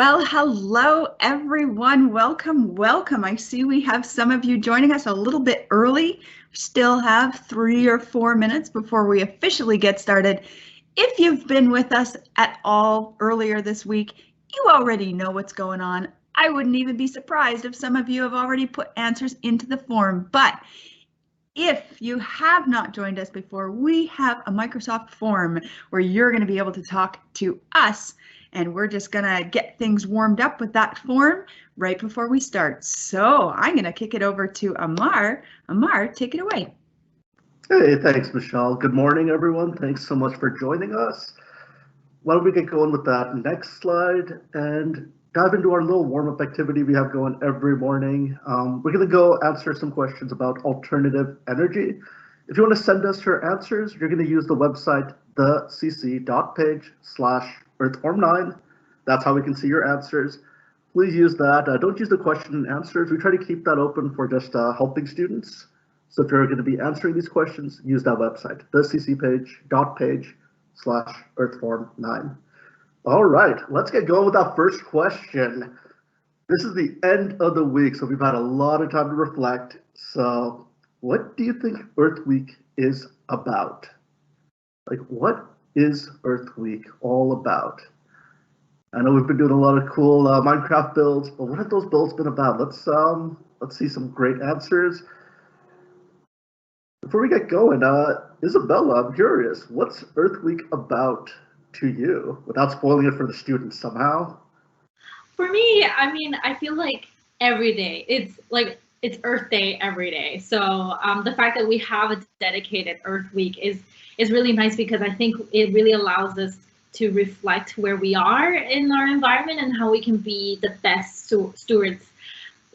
Well, hello everyone. Welcome, welcome. I see we have some of you joining us a little bit early. We still have 3 or 4 minutes before we officially get started. If you've been with us at all earlier this week, you already know what's going on. I wouldn't even be surprised if some of you have already put answers into the form. But if you have not joined us before, we have a Microsoft form where you're going to be able to talk to us. And we're just going to get things warmed up with that form right before we start. So I'm going to kick it over to Amar. Amar, take it away. Hey, thanks, Michelle. Good morning, everyone. Thanks so much for joining us. Why don't we get going with that next slide and dive into our little warm-up activity we have going every morning. We're going to go answer some questions about alternative energy. If you want to send us your answers, you're going to use the website thecc.page/earthform9. That's how we can see your answers. Please use that. Don't use the question and answers. We try to keep that open for just helping students. So if you're going to be answering these questions, use that website, thecc.page/earthform9. All right, let's get going with that first question. This is the end of the week, so we've had a lot of time to reflect. So what do you think Earth Week is about? Like, what is Earth Week all about? I know we've been doing a lot of cool Minecraft builds, but what have those builds been about? Let's see some great answers. Before we get going, Isabella, I'm curious, what's Earth Week about to you, without spoiling it for the students somehow? For me, I feel like every day, it's Earth Day every day. So the fact that we have a dedicated Earth Week is really nice because I think it really allows us to reflect where we are in our environment and how we can be the best stewards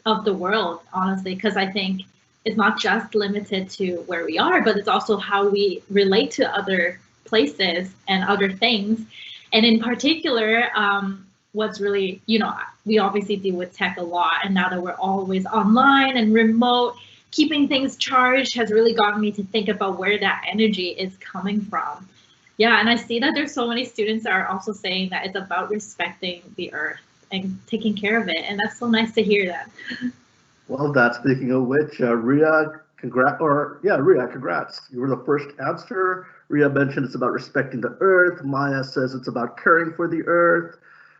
of the world, honestly, because I think it's not just limited to where we are, but it's also how we relate to other places and other things. And in particular, what's really, we obviously deal with tech a lot, and now that we're always online and remote, keeping things charged has really gotten me to think about where that energy is coming from. Yeah, and I see that there's so many students that are also saying that it's about respecting the earth and taking care of it, and that's so nice to hear that. Love that. Speaking of which, Ria, congrats. You were the first answer. Ria mentioned it's about respecting the earth. Maya says it's about caring for the earth.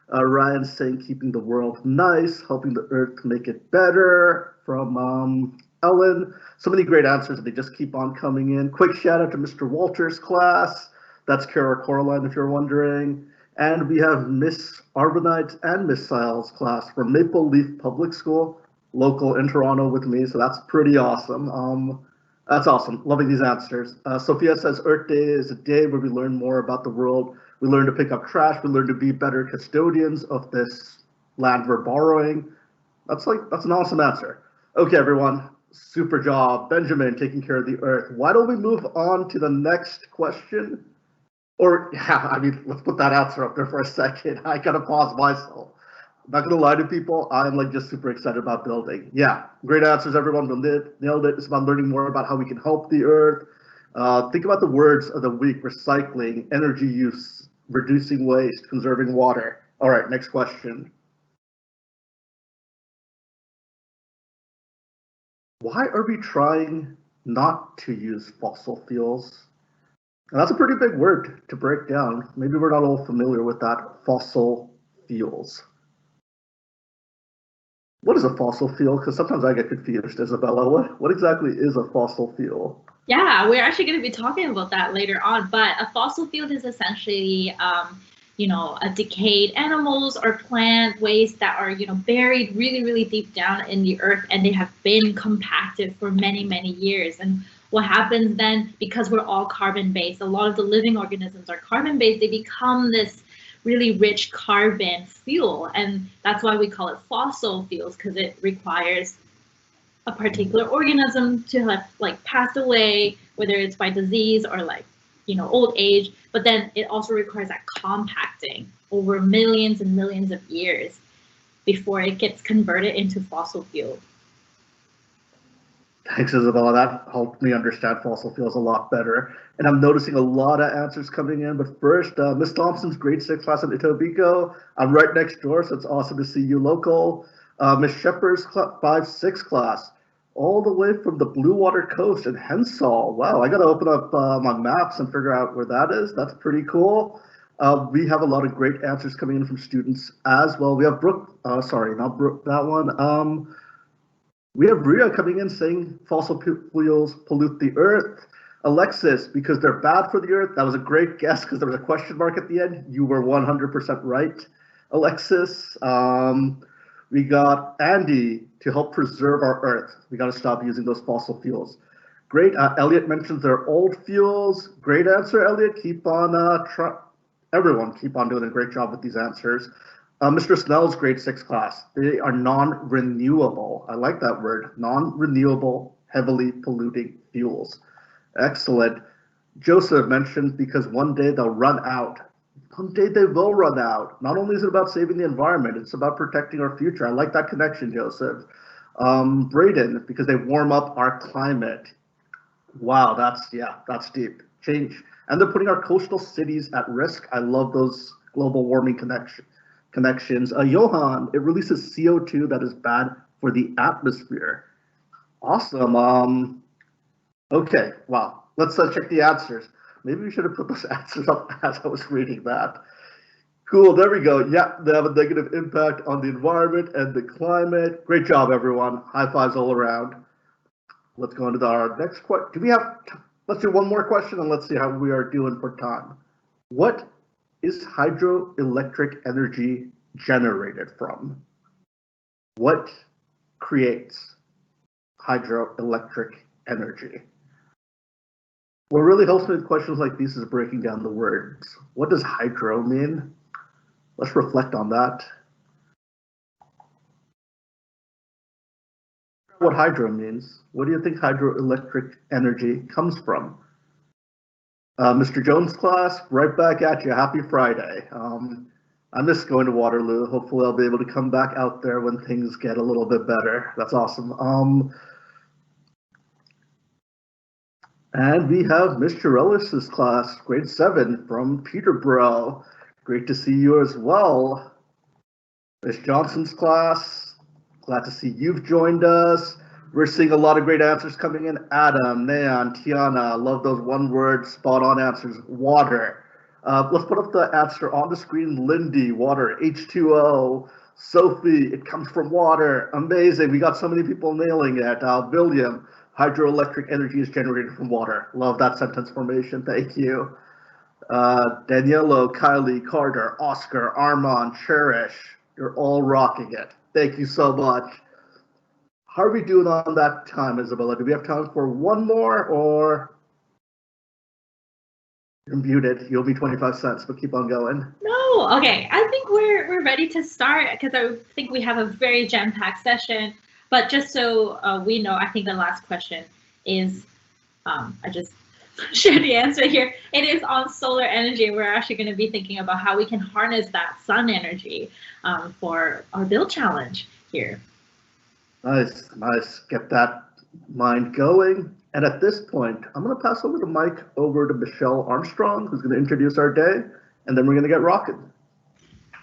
Ryan's saying keeping the world nice, helping the earth make it better. From Ellen, so many great answers, and they just keep on coming in. Quick shout out to Mr. Walter's class. That's Kara Coraline, if you're wondering. And we have Miss Arbanite and Miss Siles' class from Maple Leaf Public School, local in Toronto with me, so that's pretty awesome. That's awesome. Loving these answers. Sophia says Earth Day is a day where we learn more about the world. We learn to pick up trash. We learn to be better custodians of this land we're borrowing. That's an awesome answer. Okay, everyone. Super job. Benjamin taking care of the earth. Why don't we move on to the next question? Or, yeah, let's put that answer up there for a second. I gotta pause myself. I'm not gonna lie to people, I'm just super excited about building. Yeah, great answers, everyone. Nailed it. It's about learning more about how we can help the earth. Think about the words of the week: recycling, energy use, reducing waste, conserving water. All right, next question. Why are we trying not to use fossil fuels? And that's a pretty big word to break down. Maybe we're not all familiar with that, fossil fuels. What is a fossil fuel? Because sometimes I get confused, Isabella. What exactly is a fossil fuel? Yeah, we're actually going to be talking about that later on. But a fossil fuel is essentially, a decayed animals or plant waste that are, buried really, really deep down in the earth, and they have been compacted for many, many years. And what happens then, because we're all carbon-based, a lot of the living organisms are carbon-based, they become this really rich carbon fuel, and that's why we call it fossil fuels, because it requires a particular organism to have passed away, whether it's by disease or old age, but then it also requires that compacting over millions and millions of years before it gets converted into fossil fuel. Thanks, Isabella. That helped me understand fossil fuels a lot better. And I'm noticing a lot of answers coming in. But first, Miss Thompson's grade 6 class in Etobicoke. I'm right next door, so it's awesome to see you local. Miss Shepard's 5-6 class, all the way from the Blue Water Coast in Hensall. Wow, I got to open up my maps and figure out where that is. That's pretty cool. We have a lot of great answers coming in from students as well. We have Brooke, sorry, not Brooke, that one. We have Rhea coming in saying fossil fuels pollute the earth. Alexis, because they're bad for the earth. That was a great guess because there was a question mark at the end. You were 100% right, Alexis. We got Andy, to help preserve our earth. We got to stop using those fossil fuels. Great. Elliot mentions they're old fuels. Great answer, Elliot. Keep on, everyone, keep on doing a great job with these answers. Mr. Snell's grade 6 class, they are non-renewable. I like that word, non-renewable, heavily polluting fuels. Excellent. Joseph mentioned because one day they'll run out. One day they will run out. Not only is it about saving the environment, it's about protecting our future. I like that connection, Joseph. Braden, because they warm up our climate. Wow, that's deep. Change. And they're putting our coastal cities at risk. I love those global warming connections. Johan, it releases CO2 that is bad for the atmosphere. Awesome. Okay, wow. Let's check the answers. Maybe we should have put those answers up as I was reading that. Cool, there we go. Yeah, they have a negative impact on the environment and the climate. Great job, everyone. High fives all around. Let's go into our next question. Let's do one more question and let's see how we are doing for time. What is hydroelectric energy generated from? What creates hydroelectric energy? What really helps me with questions like these is breaking down the words. What does hydro mean? Let's reflect on that. What hydro means. What do you think hydroelectric energy comes from? Mr. Jones' class, right back at you. Happy Friday. I miss going to Waterloo. Hopefully I'll be able to come back out there when things get a little bit better. That's awesome. And we have Ms. Chirelis' class, grade 7 from Peterborough. Great to see you as well. Ms. Johnson's class, glad to see you've joined us. We're seeing a lot of great answers coming in. Adam, Nayan, Tiana, love those one-word spot-on answers. Water. Let's put up the answer on the screen. Lindy, water, H2O. Sophie, it comes from water. Amazing. We got so many people nailing it. William, hydroelectric energy is generated from water. Love that sentence formation. Thank you. Daniello, Kylie, Carter, Oscar, Armand, Cherish. You're all rocking it. Thank you so much. How are we doing on that time, Isabella? Do we have time for one more, or you're muted? You owe me 25 cents, but keep on going. No, okay. I think we're ready to start because I think we have a very jam-packed session. But just so we know, I think the last question is, I just shared the answer here. It is on solar energy. We're actually going to be thinking about how we can harness that sun energy for our build challenge here. Nice, nice. Get that mind going. And at this point, I'm going to pass over the mic over to Michelle Armstrong, who's going to introduce our day, and then we're going to get rocking.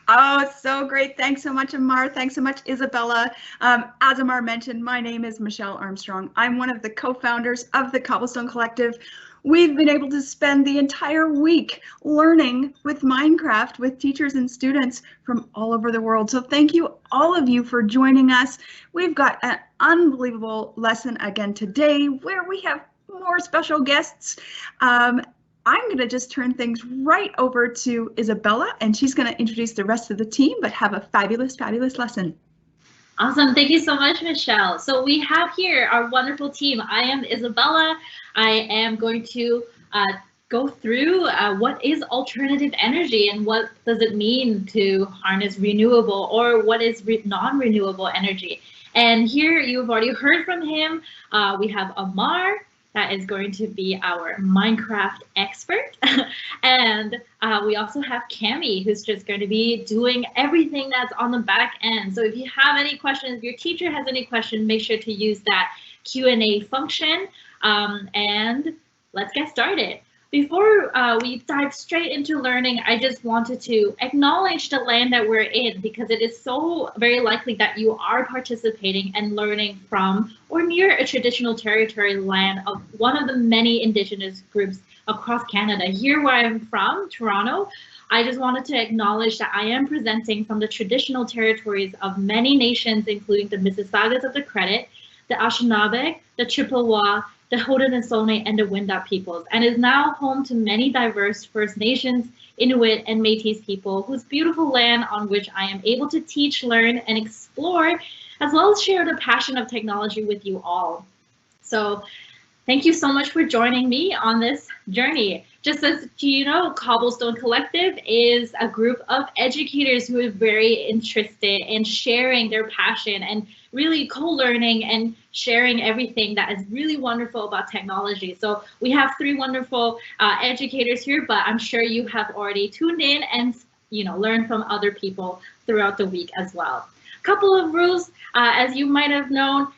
Oh, so great. Thanks so much, Amar. Thanks so much, Isabella. As Amar mentioned, my name is Michelle Armstrong. I'm one of the co-founders of the Cobblestone Collective. We've been able to spend the entire week learning with Minecraft with teachers and students from all over the world. So thank you, all of you, for joining us. We've got an unbelievable lesson again today where we have more special guests. I'm going to just turn things right over to Isabella, and she's going to introduce the rest of the team, but have a fabulous, fabulous lesson. Awesome. Thank you so much, Michelle. So we have here our wonderful team. I am Isabella. I am going to go through what is alternative energy and what does it mean to harness renewable, or what is non-renewable energy. And here you've already heard from him. We have Amar, that is going to be our Minecraft expert. And we also have Cami, who's just going to be doing everything that's on the back end. So if you have any questions, if your teacher has any questions, make sure to use that Q&A function, and let's get started. Before we dive straight into learning, I just wanted to acknowledge the land that we're in, because it is so very likely that you are participating and learning from or near a traditional territory land of one of the many Indigenous groups across Canada. Here where I'm from, Toronto, I just wanted to acknowledge that I am presenting from the traditional territories of many nations, including the Mississaugas of the Credit, the Anishinaabe, the Chippewa, the Haudenosaunee, and the Wendat peoples, and is now home to many diverse First Nations, Inuit, and Métis people, whose beautiful land on which I am able to teach, learn, and explore, as well as share the passion of technology with you all. So thank you so much for joining me on this journey. Just as you know, Cobblestone Collective is a group of educators who are very interested in sharing their passion and really co-learning and sharing everything that is really wonderful about technology. So we have 3 wonderful educators here, but I'm sure you have already tuned in and learned from other people throughout the week as well. A couple of rules, as you might have known,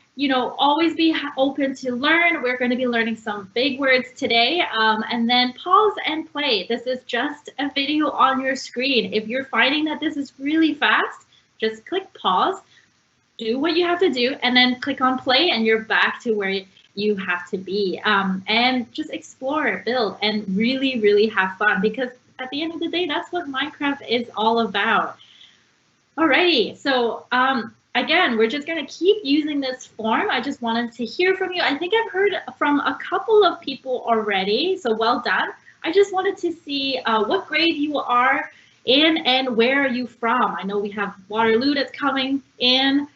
always be open to learn. We're going to be learning some big words today, and then pause and play. This is just a video on your screen. If you're finding that this is really fast, just click pause, do what you have to do, and then click on play, and you're back to where you have to be. And just explore, build, and really, really have fun, because at the end of the day, that's what Minecraft is all about. Alrighty, so again, we're just going to keep using this form. I just wanted to hear from you. I think I've heard from a couple of people already, so well done. I just wanted to see what grade you are in and where are you from. I know we have Waterloo that's coming in.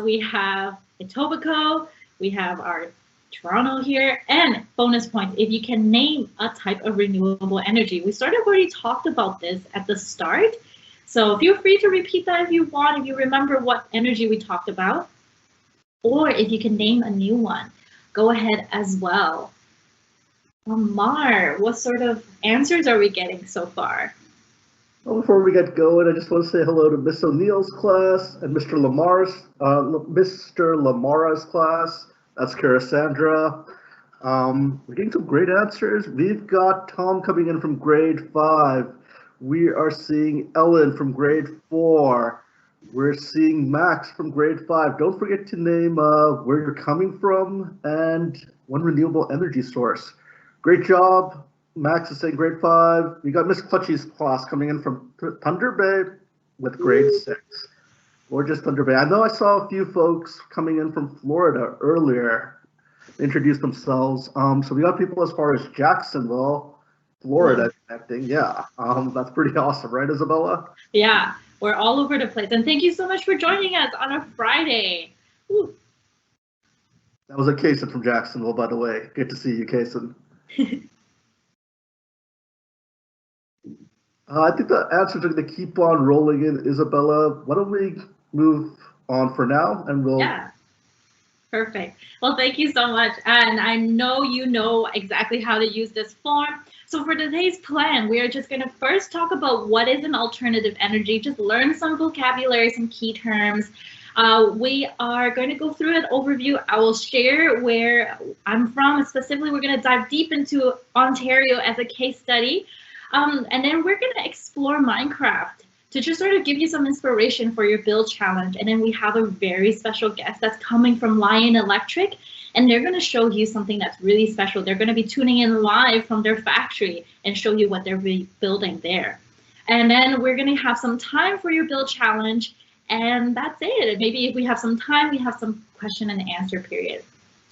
We have Etobicoke. We have our Toronto here. And bonus points, if you can name a type of renewable energy. We sort of already talked about this at the start. So feel free to repeat that if you want, if you remember what energy we talked about, or if you can name a new one, go ahead as well. Mar, what sort of answers are we getting so far? Well, before we get going, I just want to say hello to Miss O'Neill's class and Mr. Lamara's class. That's Cassandra. We're getting some great answers. We've got Tom coming in from grade 5. We are seeing Ellen from grade 4. We're seeing Max from grade 5. Don't forget to name where you're coming from and one renewable energy source. Great job. Max is saying grade 5. We got Miss Clutchy's class coming in from Thunder Bay with grade 6. Gorgeous Thunder Bay. I know I saw a few folks coming in from Florida earlier. They introduced themselves. So we got people as far as Jacksonville, Florida connecting. Yeah, that's pretty awesome, right, Isabella? Yeah, we're all over the place. And thank you so much for joining us on a Friday. Woo. That was a Kason from Jacksonville, by the way. Good to see you, Kason. I think the answers are going to keep on rolling in, Isabella. Why don't we move on for now, and we'll... Yeah. Perfect. Well, thank you so much. And I know you know exactly how to use this form. So for today's plan, we are just going to first talk about what is an alternative energy, just learn some vocabulary, some key terms. We are going to go through an overview. I will share where I'm from. Specifically, we're going to dive deep into Ontario as a case study. And then we're going to explore Minecraft to just sort of give you some inspiration for your build challenge. And then we have a very special guest that's coming from Lion Electric, and they're going to show you something that's really special. They're going to be tuning in live from their factory and show you what they're building there. And then we're going to have some time for your build challenge, and that's it. Maybe if we have some time, we have some question and answer period.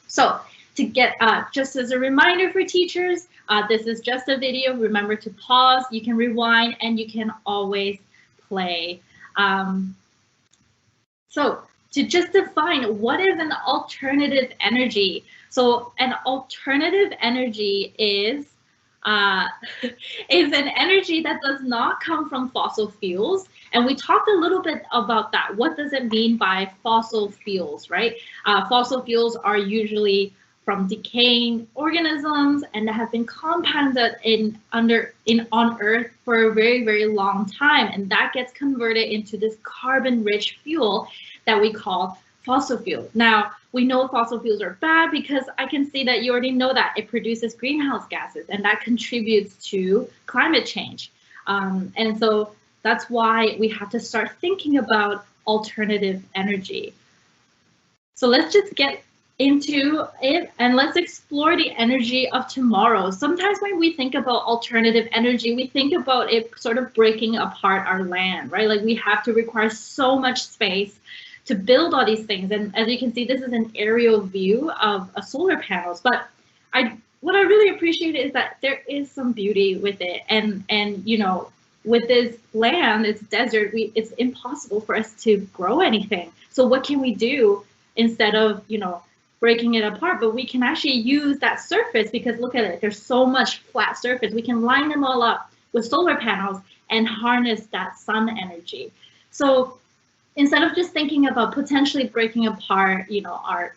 So to get, just as a reminder for teachers, this is just a video. Remember to pause, you can rewind, and you can always play. So to just define what is an alternative energy. So an alternative energy is an energy that does not come from fossil fuels. And we talked a little bit about that. What does it mean by fossil fuels, right? Fossil fuels are usually from decaying organisms and that have been compounded on Earth for a very, very long time. And that gets converted into this carbon-rich fuel that we call fossil fuel. Now, we know fossil fuels are bad because I can see that you already know that it produces greenhouse gases, and that contributes to climate change. And so that's why we have to start thinking about alternative energy. So let's just get into it and let's explore the energy of tomorrow. Sometimes when we think about alternative energy, we think about it sort of breaking apart our land, right? Like we have to require so much space to build all these things. And as you can see, this is an aerial view of solar panels. But what I really appreciate is that there is some beauty with it. And you know, with this land, it's desert, it's impossible for us to grow anything. So what can we do instead of, you know, breaking it apart? But we can actually use that surface, because look at it, there's so much flat surface. We can line them all up with solar panels and harness that sun energy. So instead of just thinking about potentially breaking apart, you know, our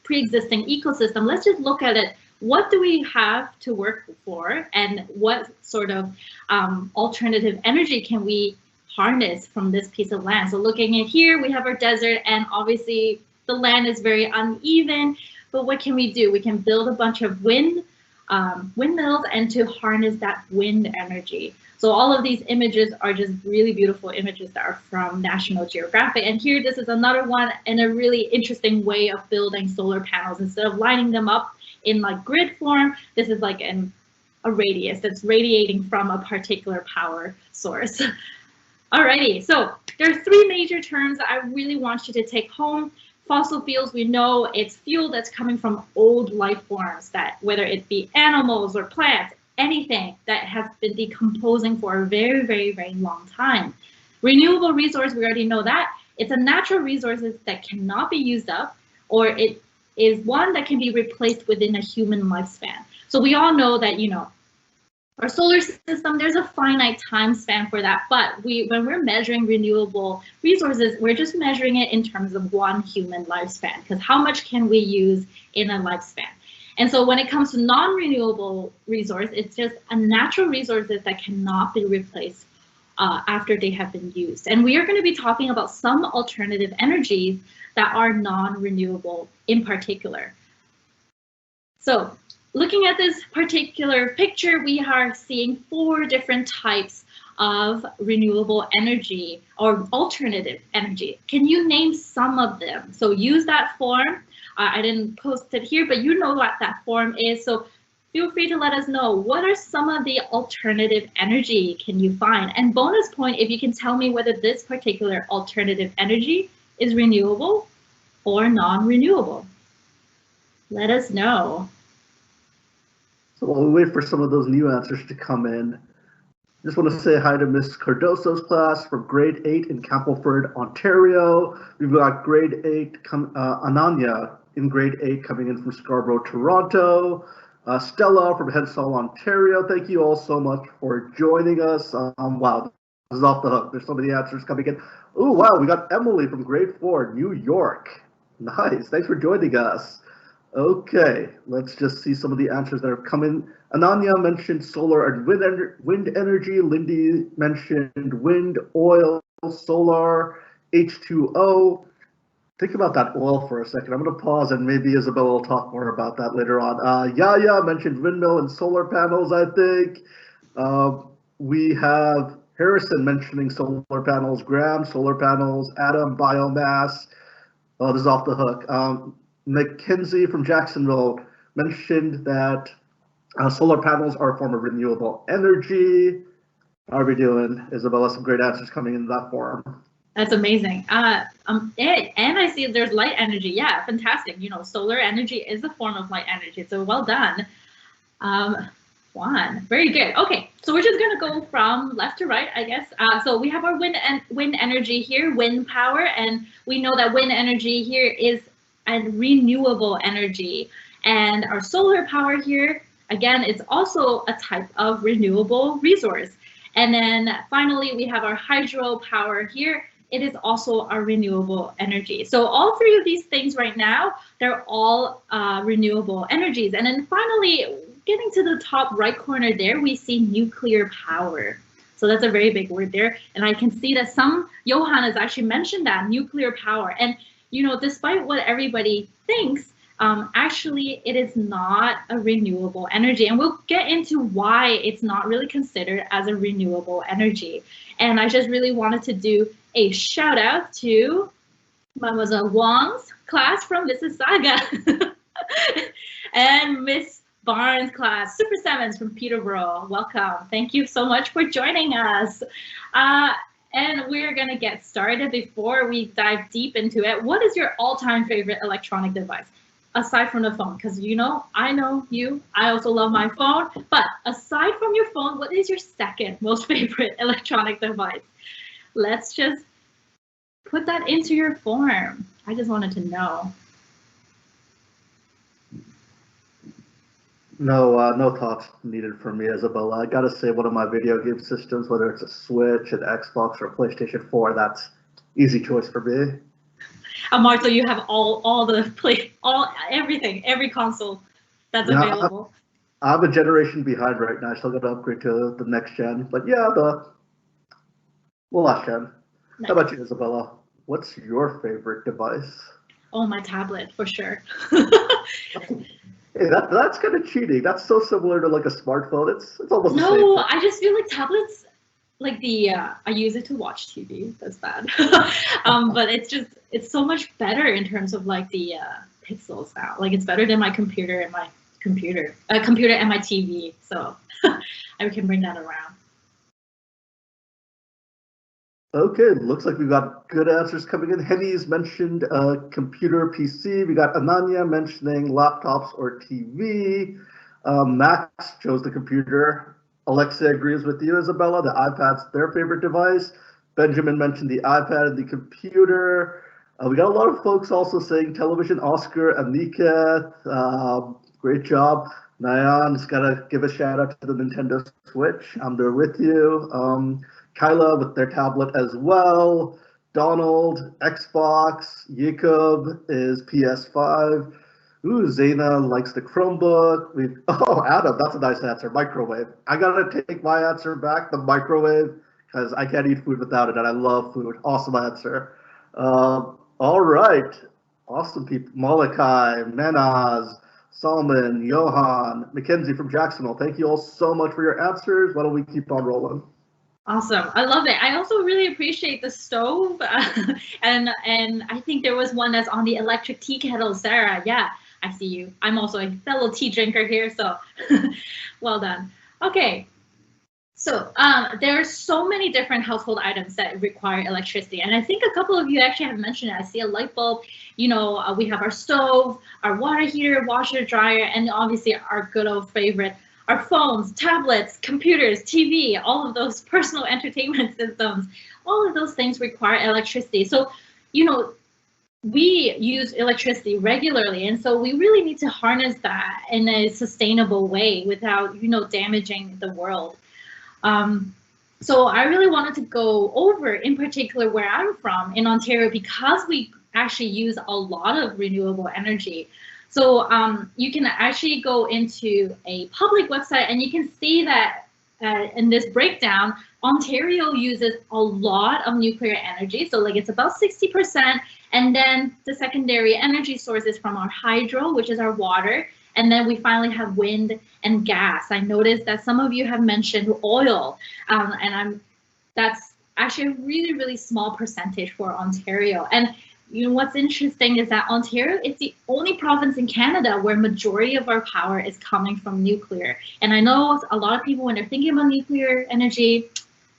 pre-existing ecosystem, let's just look at it. What do we have to work for, and what sort of alternative energy can we harness from this piece of land? So looking at here, we have our desert, and obviously the land is very uneven, but what can we do? We can build a bunch of windmills and to harness that wind energy. So all of these images are just really beautiful images that are from National Geographic. And here, this is another one in a really interesting way of building solar panels. Instead of lining them up in like grid form, this is like a radius that's radiating from a particular power source. Alrighty, so there are three major terms that I really want you to take home. Fossil fuels, we know it's fuel that's coming from old life forms, that whether it be animals or plants, anything that has been decomposing for a very, very, very long time. Renewable resource, we already know that. It's a natural resource that cannot be used up, or it is one that can be replaced within a human lifespan. So we all know that, you know, our solar system, there's a finite time span for that, but when we're measuring renewable resources, we're just measuring it in terms of one human lifespan, because how much can we use in a lifespan? And so when it comes to non-renewable resource, it's just a natural resources that cannot be replaced after they have been used. And we are going to be talking about some alternative energies that are non-renewable in particular. So looking at this particular picture, we are seeing 4 different types of renewable energy or alternative energy. Can you name some of them? So use that form. I didn't post it here, but you know what that form is. So feel free to let us know, what are some of the alternative energy can you find? And bonus point, if you can tell me whether this particular alternative energy is renewable or non-renewable. Let us know. So while we wait for some of those new answers to come in, just want to say hi to Miss Cardoso's class from grade 8 in Campbellford, Ontario. We've got grade 8, Ananya in grade 8 coming in from Scarborough, Toronto. Stella from Hedsall, Ontario. Thank you all so much for joining us. Wow, this is off the hook. There's so many answers coming in. Oh, wow, we got Emily from grade 4, New York. Nice, thanks for joining us. Okay, let's just see some of the answers that have come in. Ananya mentioned solar and wind energy. Lindy mentioned wind, oil, solar, H2O. Think about that oil for a second. I'm going to pause and maybe Isabel will talk more about that later on. Yaya mentioned windmill and solar panels, I think. We have Harrison mentioning solar panels, Graham, solar panels, Adam, biomass. Oh, this is off the hook. Mackenzie from Jacksonville mentioned that solar panels are a form of renewable energy. How are we doing, Isabella? Some great answers coming in that form. That's amazing. And I see there's light energy. Yeah, fantastic. You know, solar energy is a form of light energy. So well done. Juan, very good. Okay, so we're just gonna go from left to right, I guess. So we have our wind energy here, wind power, and we know that wind energy here is a renewable energy. And our solar power here, again, it's also a type of renewable resource. And then finally, we have our hydropower here. It is also a renewable energy. So all 3 of these things right now, they're all renewable energies. And then finally, getting to the top right corner there, we see nuclear power. So that's a very big word there. And I can see that Johan has actually mentioned that, nuclear power. And despite what everybody thinks, actually it is not a renewable energy. And we'll get into why it's not really considered as a renewable energy. And I just really wanted to do a shout out to Mademoiselle Wong's class from Mississauga and Miss Barnes' class, Super Sevens from Peterborough. Welcome. Thank you so much for joining us. And we're going to get started. Before we dive deep into it, what is your all-time favorite electronic device? Aside from the phone, because I know you, I also love my phone, but aside from your phone, what is your second most favorite electronic device? Let's just put that into your form. I just wanted to know. No thoughts needed from me, Isabella. I gotta say, one of my video game systems, whether it's a Switch, an Xbox, or a PlayStation 4, that's easy choice for me. Martha, you have everything, every console that's available. I'm a generation behind right now. I still got to upgrade to the next gen, but yeah, last gen. Nice. How about you, Isabella? What's your favorite device? Oh, my tablet, for sure. Hey, that's kind of cheating. That's so similar to like a smartphone. It's almost the same. No, I just feel like tablets, like I use it to watch TV. That's bad. But it's so much better in terms of like the pixels now. Like it's better than my computer and my computer and my TV. So I can bring that around. Okay, looks like we've got good answers coming in. Henny's mentioned computer, PC. We got Ananya mentioning laptops or TV. Max chose the computer. Alexa agrees with you, Isabella. The iPad's their favorite device. Benjamin mentioned the iPad and the computer. We got a lot of folks also saying television. Oscar, Anika, great job. Nayan's got to give a shout out to the Nintendo Switch. I'm there with you. Kyla with their tablet as well. Donald, Xbox. Jacob is PS5. Ooh, Zaina likes the Chromebook. Adam, that's a nice answer. Microwave. I gotta take my answer back, the microwave, because I can't eat food without it, and I love food. Awesome answer. All right. Awesome people. Molokai, Menaz, Salman, Johan, Mackenzie from Jacksonville. Thank you all so much for your answers. Why don't we keep on rolling? Awesome. I love it. I also really appreciate the stove. And I think there was one that's on the electric tea kettle. Sarah, yeah, I see you. I'm also a fellow tea drinker here, so well done. Okay. So there are so many different household items that require electricity. And I think a couple of you actually have mentioned it. I see a light bulb, we have our stove, our water heater, washer, dryer, and obviously our good old favorite, our phones, tablets, computers, TV, all of those personal entertainment systems, all of those things require electricity. So, we use electricity regularly, and so we really need to harness that in a sustainable way without, damaging the world. So I really wanted to go over, in particular, where I'm from in Ontario, because we actually use a lot of renewable energy. So you can actually go into a public website and you can see that in this breakdown, Ontario uses a lot of nuclear energy. So it's about 60%. And then the secondary energy sources from our hydro, which is our water. And then we finally have wind and gas. I noticed that some of you have mentioned oil, and that's actually a really, really small percentage for Ontario. And what's interesting is that Ontario is the only province in Canada where majority of our power is coming from nuclear. And I know a lot of people, when they're thinking about nuclear energy,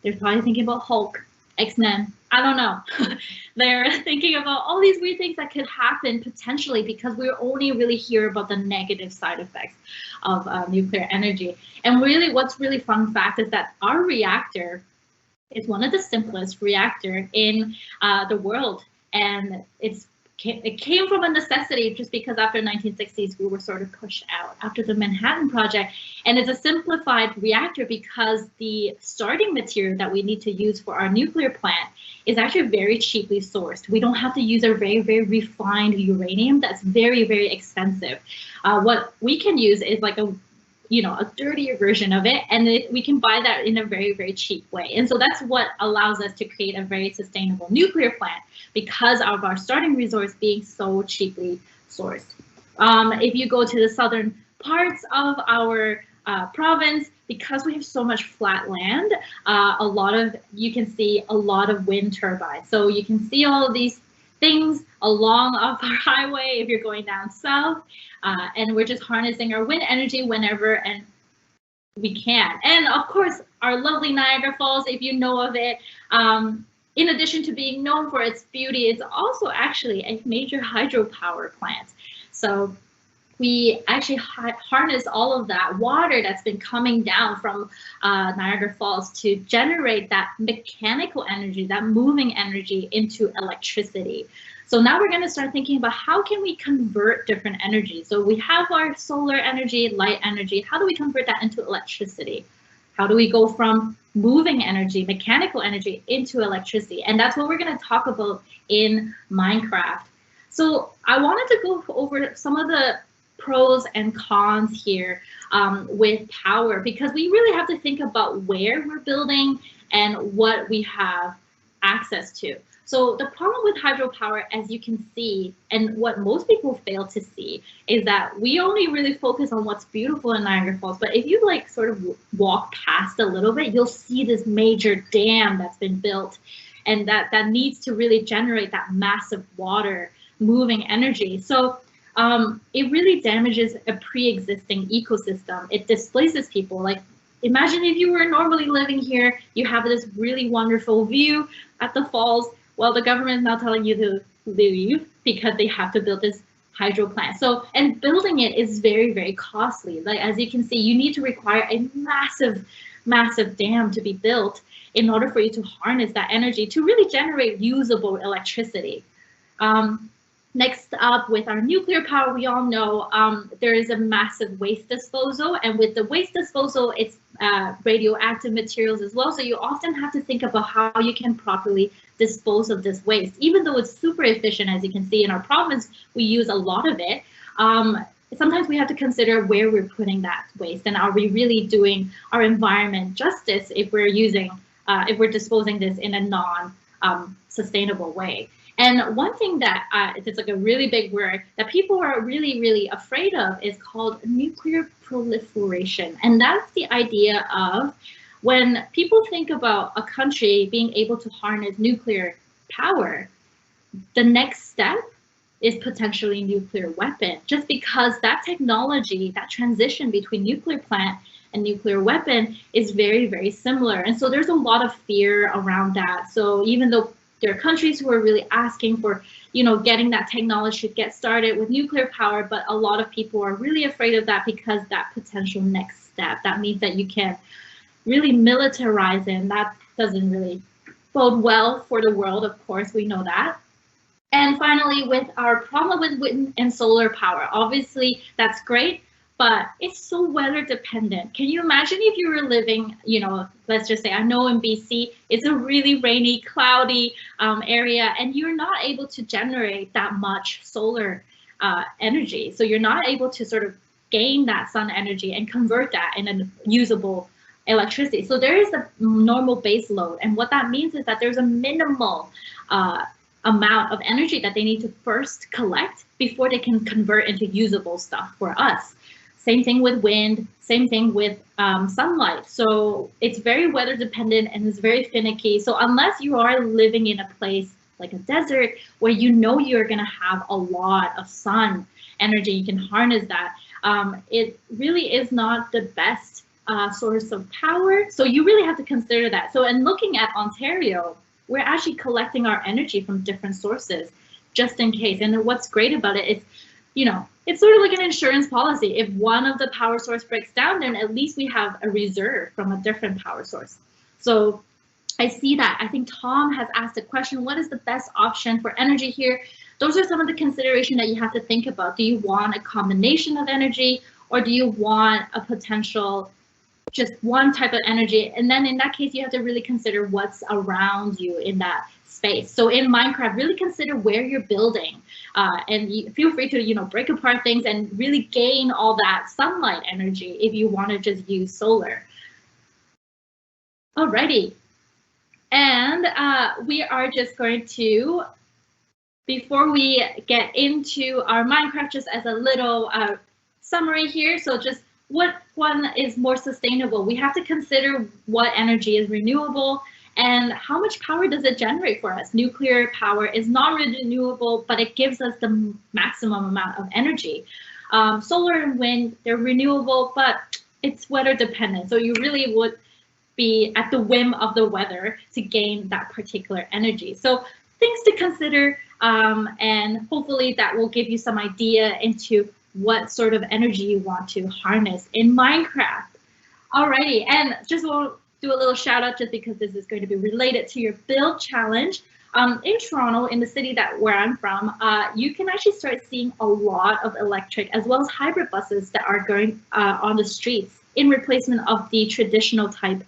they're probably thinking about Hulk, X-Men. I don't know. They're thinking about all these weird things that could happen potentially, because we only really hear about the negative side effects of nuclear energy. And really, what's really fun fact is that our reactor is one of the simplest reactor in the world. And it came from a necessity, just because after the 1960s, we were sort of pushed out after the Manhattan Project. And it's a simplified reactor because the starting material that we need to use for our nuclear plant is actually very cheaply sourced. We don't have to use a very, very refined uranium that's very, very expensive. What we can use is like a a dirtier version of it, and we can buy that in a very, very cheap way. And so that's what allows us to create a very sustainable nuclear plant, because of our starting resource being so cheaply sourced. If you go to the southern parts of our province, because we have so much flat land, you can see a lot of wind turbines. So you can see all of these things along off our highway if you're going down south, and we're just harnessing our wind energy whenever and we can. And of course, our lovely Niagara Falls, if you know of it, in addition to being known for its beauty, it's also actually a major hydropower plant. So we actually harness all of that water that's been coming down from Niagara Falls to generate that mechanical energy, that moving energy, into electricity. So now we're going to start thinking about how can we convert different energy. So we have our solar energy, light energy. How do we convert that into electricity? How do we go from moving energy, mechanical energy, into electricity? And that's what we're going to talk about in Minecraft. So I wanted to go over some of the pros and cons here with power, because we really have to think about where we're building and what we have access to. So the problem with hydropower, as you can see, and what most people fail to see, is that we only really focus on what's beautiful in Niagara Falls. But if you sort of walk past a little bit, you'll see this major dam that's been built, and that needs to really generate that massive water moving energy. So it really damages a pre-existing ecosystem. It displaces people. Imagine if you were normally living here, you have this really wonderful view at the falls. Well, the government is now telling you to leave because they have to build this hydro plant. So, and building it is very, very costly. As you can see, you need to require a massive, massive dam to be built in order for you to harness that energy to really generate usable electricity. Next up, with our nuclear power, we all know there is a massive waste disposal, and with the waste disposal, it's radioactive materials as well. So you often have to think about how you can properly dispose of this waste. Even though it's super efficient, as you can see in our province, we use a lot of it. Sometimes we have to consider where we're putting that waste, and are we really doing our environment justice if we're disposing this in a non-sustainable way. And one thing that it's a really big word that people are really, really afraid of is called nuclear proliferation. And that's the idea of when people think about a country being able to harness nuclear power, the next step is potentially nuclear weapon, just because that technology, that transition between nuclear plant and nuclear weapon is very, very similar. And so there's a lot of fear around that. So even though there are countries who are really asking for, getting that technology to get started with nuclear power, but a lot of people are really afraid of that because that potential next step, that means that you can really militarize it, and that doesn't really bode well for the world, of course, we know that. And finally, with our problem with wind and solar power, obviously that's great, but it's so weather dependent. Can you imagine if you were living, let's just say, I know in BC, it's a really rainy, cloudy area, and you're not able to generate that much solar energy. So you're not able to sort of gain that sun energy and convert that in a usable electricity. So there is a normal base load. And what that means is that there's a minimal amount of energy that they need to first collect before they can convert into usable stuff for us. Same thing with wind, same thing with sunlight. So it's very weather dependent and it's very finicky. So unless you are living in a place like a desert where you're going to have a lot of sun energy, you can harness that. It really is not the best source of power. So you really have to consider that. So in looking at Ontario, we're actually collecting our energy from different sources just in case. And what's great about it is, it's sort of like an insurance policy. If one of the power source breaks down, then at least we have a reserve from a different power source. So I see that. I think Tom has asked a question, what is the best option for energy here? Those are some of the considerations that you have to think about. Do you want a combination of energy, or do you want a potential just one type of energy. And then in that case, you have to really consider what's around you in that space. So in Minecraft, really consider where you're building, and feel free to break apart things and really gain all that sunlight energy if you want to just use solar. Alrighty, and we are just going to, before we get into our Minecraft, just as a little summary here. So just what one is more sustainable? We have to consider what energy is renewable and how much power does it generate for us. Nuclear power is not renewable, but it gives us the maximum amount of energy. Solar and wind, they're renewable, but it's weather dependent. So you really would be at the whim of the weather to gain that particular energy. So things to consider, and hopefully that will give you some idea into what sort of energy you want to harness in Minecraft. Alrighty, and just want to do a little shout out just because this is going to be related to your build challenge. In Toronto, in the city where I'm from, you can actually start seeing a lot of electric as well as hybrid buses that are going on the streets in replacement of the traditional type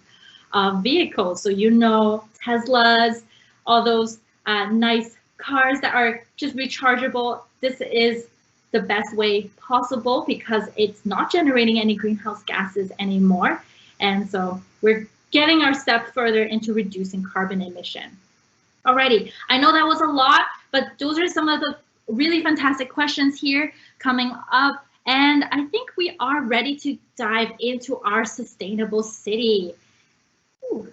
of vehicles. So Teslas, all those nice cars that are just rechargeable. This is the best way possible because it's not generating any greenhouse gases anymore. And so we're getting our step further into reducing carbon emission. Alrighty, I know that was a lot, but those are some of the really fantastic questions here coming up. And I think we are ready to dive into our sustainable city. Ooh.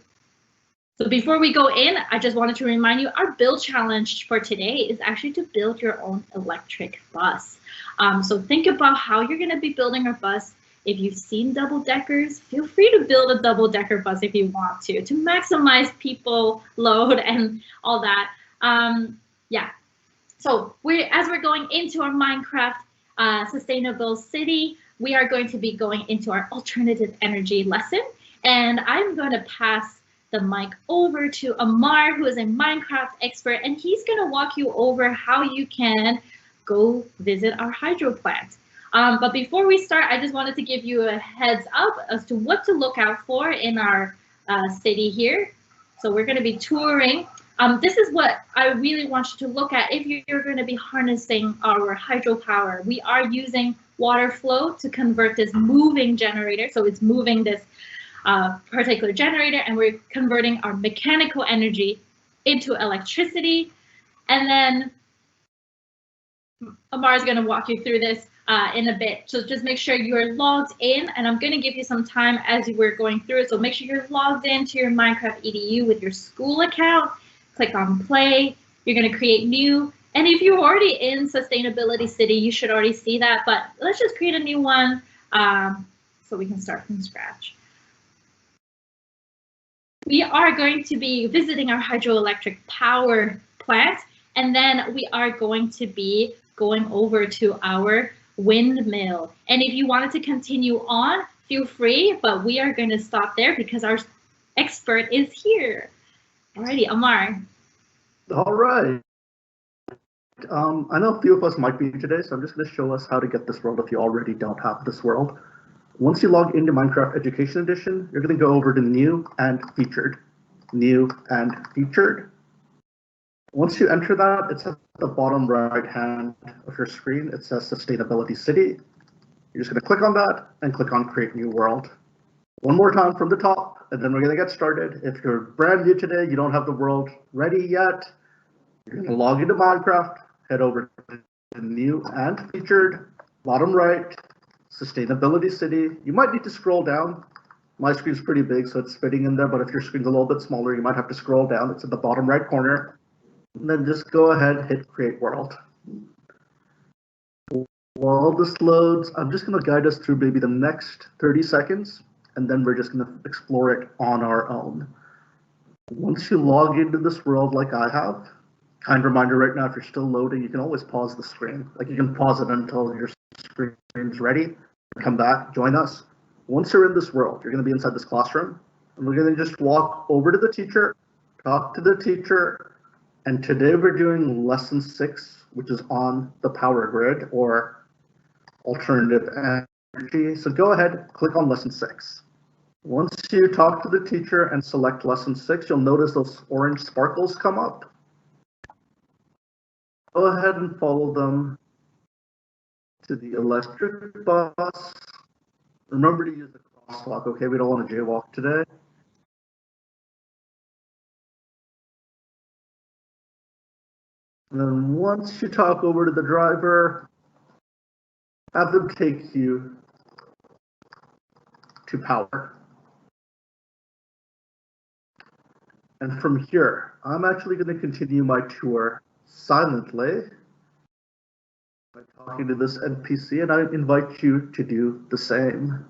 So before we go in, I just wanted to remind you, our build challenge for today is actually to build your own electric bus. So think about how you're going to be building a bus. If you've seen double-deckers, feel free to build a double-decker bus if you want to maximize people load and all that. Yeah. So as we're going into our Minecraft sustainable city, we are going to be going into our alternative energy lesson. And I'm going to pass the mic over to Amar, who is a Minecraft expert, and he's going to walk you over how you can go visit our hydro plant. But before we start, I just wanted to give you a heads up as to what to look out for in our city here. So we're going to be touring. This is what I really want you to look at if you're going to be harnessing our hydropower. We are using water flow to convert this moving generator. So it's moving this particular generator, and we're converting our mechanical energy into electricity. And then Amar is going to walk you through this in a bit. So just make sure you're logged in, and I'm going to give you some time as we're going through it. So make sure you're logged into your Minecraft EDU with your school account. Click on play. You're going to create new. And if you're already in Sustainability City, you should already see that. But let's just create a new one so we can start from scratch. We are going to be visiting our hydroelectric power plant, and then we are going to be going over to our windmill. And if you wanted to continue on, feel free, but we are going to stop there because our expert is here. Alrighty, Amar. All right. I know a few of us might be today, so I'm just going to show us how to get this world if you already don't have this world. Once you log into Minecraft Education Edition, you're going to go over to New and Featured. New and Featured. Once you enter that, it's at the bottom right hand of your screen. It says Sustainability City. You're just going to click on that and click on Create New World. One more time from the top, and then we're going to get started. If you're brand new today, you don't have the world ready yet, you're going to log into Minecraft, head over to New and Featured, bottom right, Sustainability City. You might need to scroll down. My screen's pretty big, so it's fitting in there, but if your screen's a little bit smaller, you might have to scroll down. It's in the bottom right corner. And then just go ahead, hit Create World. While this loads, I'm just going to guide us through maybe the next 30 seconds, and then we're just going to explore it on our own. Once you log into this world like I have, kind reminder right now, if you're still loading, you can always pause the screen. Like you can pause it until your screen's ready. Come back, join us. Once you're in this world, you're going to be inside this classroom, and we're going to just walk over to the teacher, talk to the teacher, and today we're doing lesson 6, which is on the power grid or alternative energy. So go ahead, click on lesson 6. Once you talk to the teacher and select lesson 6, you'll notice those orange sparkles come up. Go ahead and follow them to the electric bus. Remember to use the crosswalk, okay? We don't want to jaywalk today. And then once you talk over to the driver, have them take you to power. And from here, I'm actually going to continue my tour silently by talking to this NPC, and I invite you to do the same.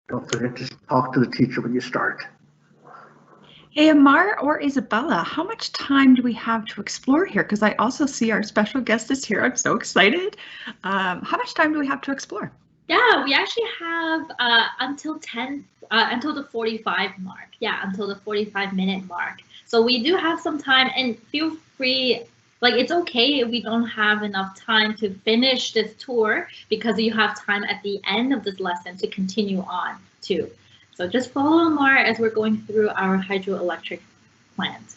Don't forget to talk to the teacher when you start. Hey, Amar or Isabella, how much time do we have to explore here? Because I also see our special guest is here. I'm so excited. How much time do we have to explore? Yeah, we actually have until the 45 mark. Yeah, until the 45-minute mark. So we do have some time, and feel free. Like, it's okay if we don't have enough time to finish this tour, because you have time at the end of this lesson to continue on too. So just follow Amar as we're going through our hydroelectric plant.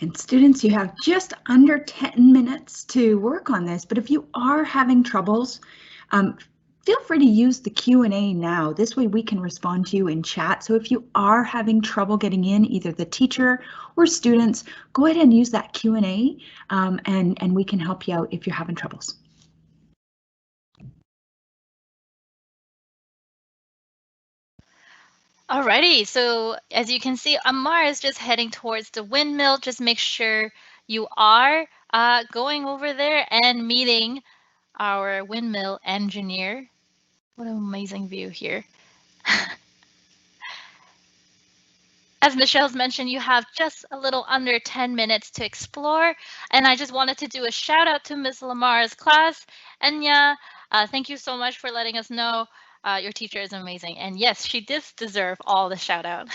And students, you have just under 10 minutes to work on this, but if you are having troubles, feel free to use the Q&A now. This way we can respond to you in chat. So if you are having trouble getting in, either the teacher or students, go ahead and use that Q&A and we can help you out if you're having troubles. Alrighty, so as you can see, Amar is just heading towards the windmill. Just make sure you are going over there and meeting our windmill engineer. What an amazing view here. As Michelle's mentioned, you have just a little under 10 minutes to explore. And I just wanted to do a shout out to Ms. Lamar's class. Enya, thank you so much for letting us know. Your teacher is amazing. And yes, she does deserve all the shout out.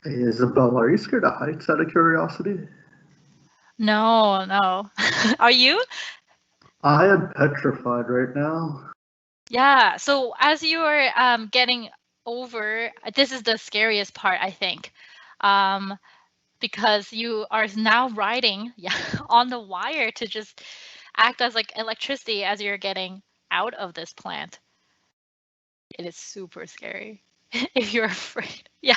Hey, Isabel, are you scared of heights out of curiosity? No, no. Are you? I am petrified right now. Yeah. So as you are getting over, this is the scariest part, I think, because you are now riding, yeah, on the wire to just act as like electricity as you're getting out of this plant. It is super scary if you're afraid. Yeah.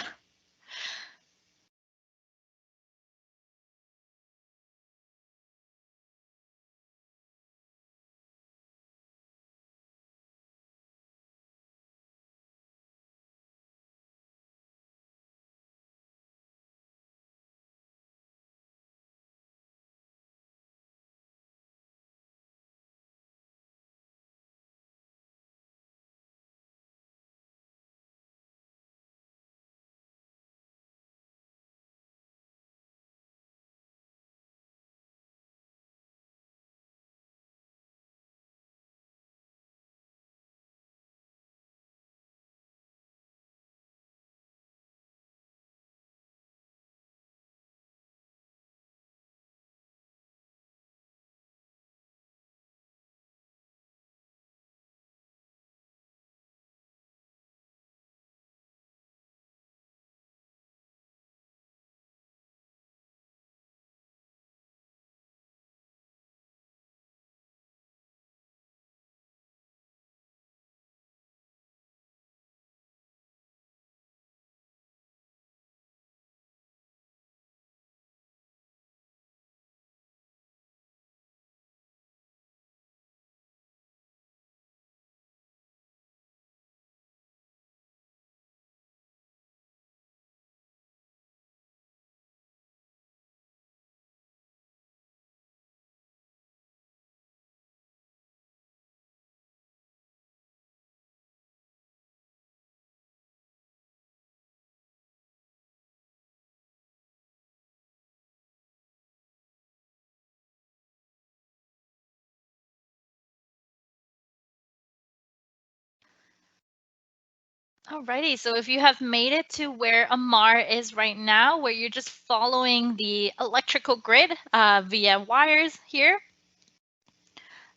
Alrighty, so if you have made it to where Amar is right now, where you're just following the electrical grid via wires here,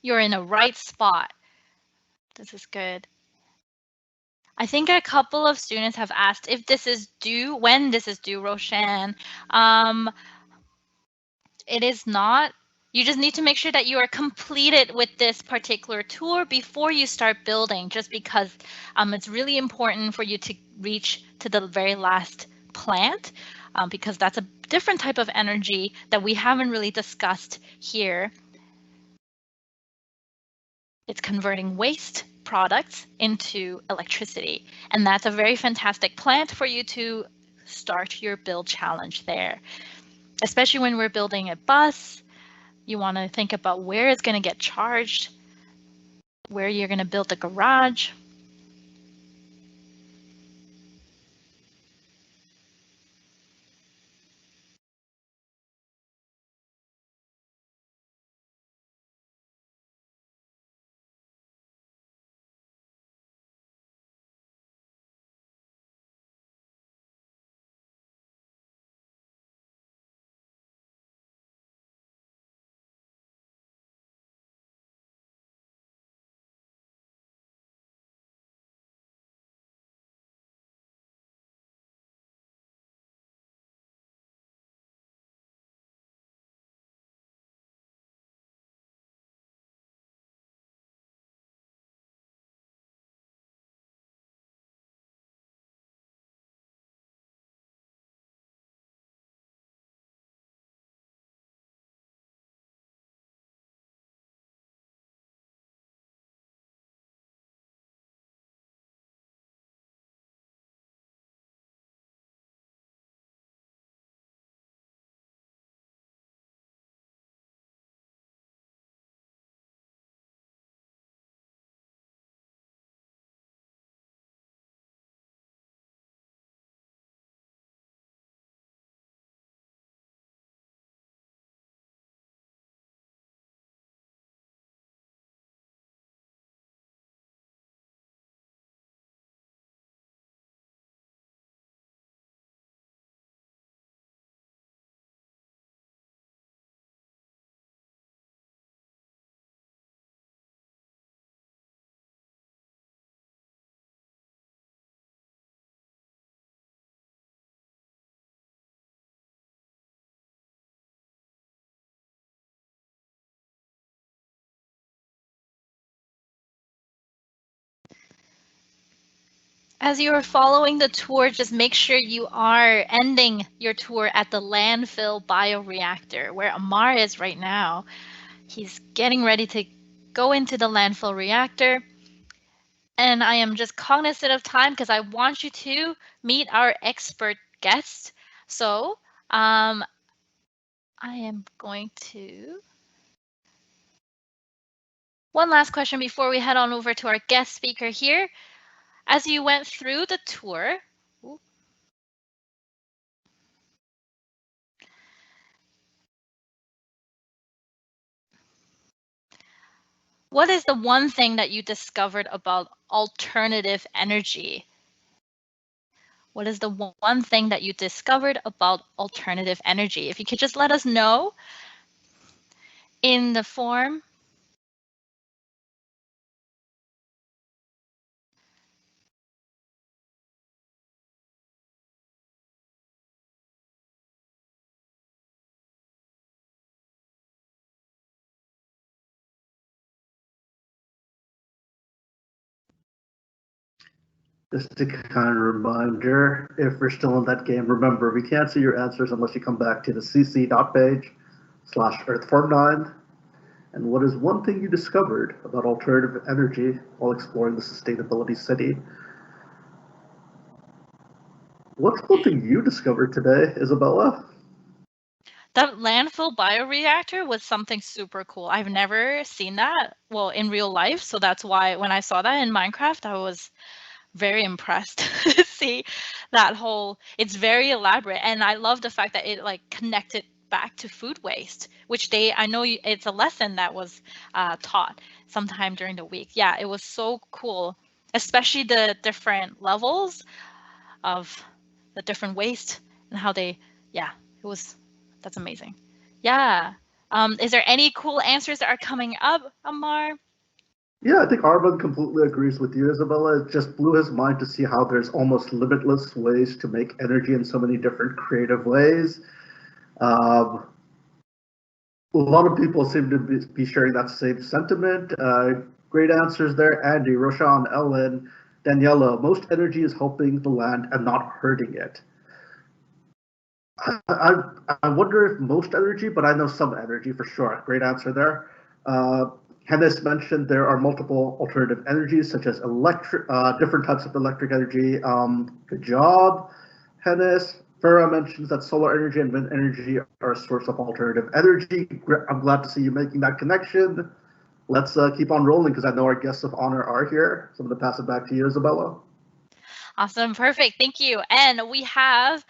you're in a right spot. This is good. I think a couple of students have asked if this is due, when this is due, Roshan. It is not. You just need to make sure that you are completed with this particular tour before you start building, just because it's really important for you to reach to the very last plant, because that's a different type of energy that we haven't really discussed here. It's converting waste products into electricity. And that's a very fantastic plant for you to start your build challenge there. Especially when we're building a bus, you want to think about where it's going to get charged, where you're going to build the garage. As you are following the tour, just make sure you are ending your tour at the landfill bioreactor, where Amar is right now. He's getting ready to go into the landfill reactor. And I am just cognizant of time because I want you to meet our expert guest. So I am going to... One last question before we head on over to our guest speaker here. As you went through the tour, what is the one thing that you discovered about alternative energy? What is the one thing that you discovered about alternative energy? If you could just let us know in the form. Just a kind of reminder, if we're still in that game, remember, we can't see your answers unless you come back to the cc.page/earthform9. And what is one thing you discovered about alternative energy while exploring the sustainability city? What's one thing you discovered today, Isabella? That landfill bioreactor was something super cool. I've never seen that, well, in real life. So that's why when I saw that in Minecraft, I was very impressed to see that whole, it's very elaborate. And I love the fact that it like connected back to food waste, which I know it's a lesson that was taught sometime during the week. Yeah, it was so cool, especially the different levels of the different waste and how they, yeah, that's amazing. Yeah. Is there any cool answers that are coming up, Amar? Yeah, I think Arvin completely agrees with you, Isabella. It just blew his mind to see how there's almost limitless ways to make energy in so many different creative ways. A lot of people seem to be sharing that same sentiment. Great answers there, Andy, Roshan, Ellen, Daniela. Most energy is helping the land and not hurting it. I wonder if most energy, but I know some energy for sure. Great answer there. Hennis mentioned there are multiple alternative energies, such as different types of electric energy. Good job, Hennis. Farah mentions that solar energy and wind energy are a source of alternative energy. I'm glad to see you making that connection. Let's keep on rolling because I know our guests of honor are here. So I'm going to pass it back to you, Isabella. Awesome, perfect, thank you. And we have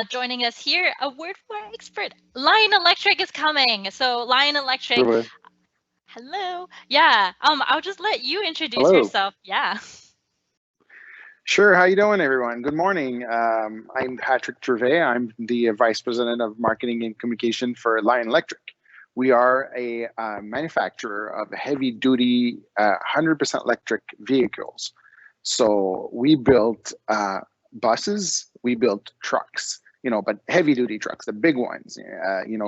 joining us here a word for expert. Lion Electric is coming. So Lion Electric. Hello. Yeah. I'll just let you introduce yourself. Yeah. Sure. How you doing, everyone? Good morning. I'm Patrick Gervais. I'm the Vice President of Marketing and Communication for Lion Electric. We are a manufacturer of heavy-duty, 100% electric vehicles. So we built buses, we built trucks, but heavy-duty trucks, the big ones,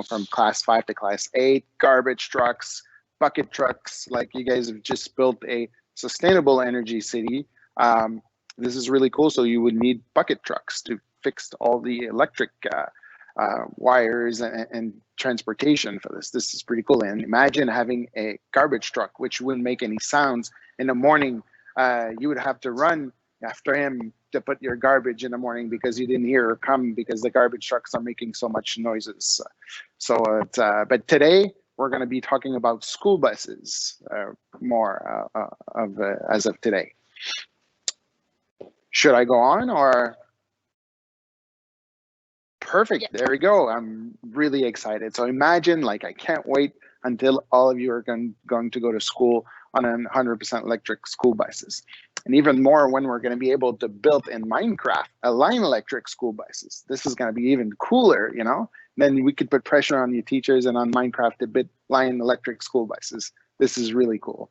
from class 5 to class 8, garbage trucks, bucket trucks. Like you guys have just built a sustainable energy city. This is really cool. So you would need bucket trucks to fix all the electric wires and transportation for this. This is pretty cool. And imagine having a garbage truck, which wouldn't make any sounds. In the morning, you would have to run after him to put your garbage in the morning because you didn't hear her come because the garbage trucks are making so much noises. But today, we're going to be talking about school buses more as of today. Should I go on or? Perfect. There we go. I'm really excited. So imagine, I can't wait until all of you are going to go to school on 100% electric school buses. And even more when we're going to be able to build in Minecraft a Lion Electric school buses. This is going to be even cooler, Then we could put pressure on you teachers and on Minecraft to build Lion Electric school buses. This is really cool.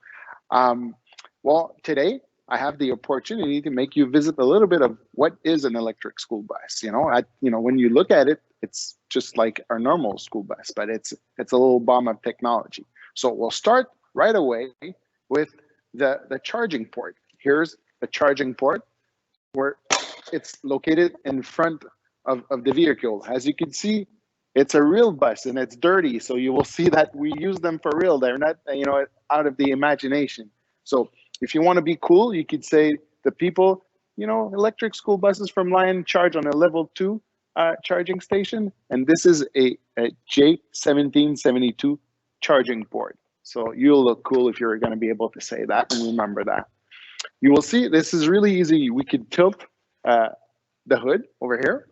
Well, today I have the opportunity to make you visit a little bit of what is an electric school bus. When you look at it, it's just like our normal school bus, but it's a little bomb of technology. So we'll start right away with the charging port. Here's the charging port. where it's located in front of the vehicle. As you can see, it's a real bus and it's dirty. So you will see that we use them for real. They're not, out of the imagination. So if you want to be cool, you could say the people, electric school buses from Lion charge on a level 2 charging station. And this is a J1772 charging port. So you'll look cool if you're going to be able to say that and remember that. You will see this is really easy. We could tilt the hood over here.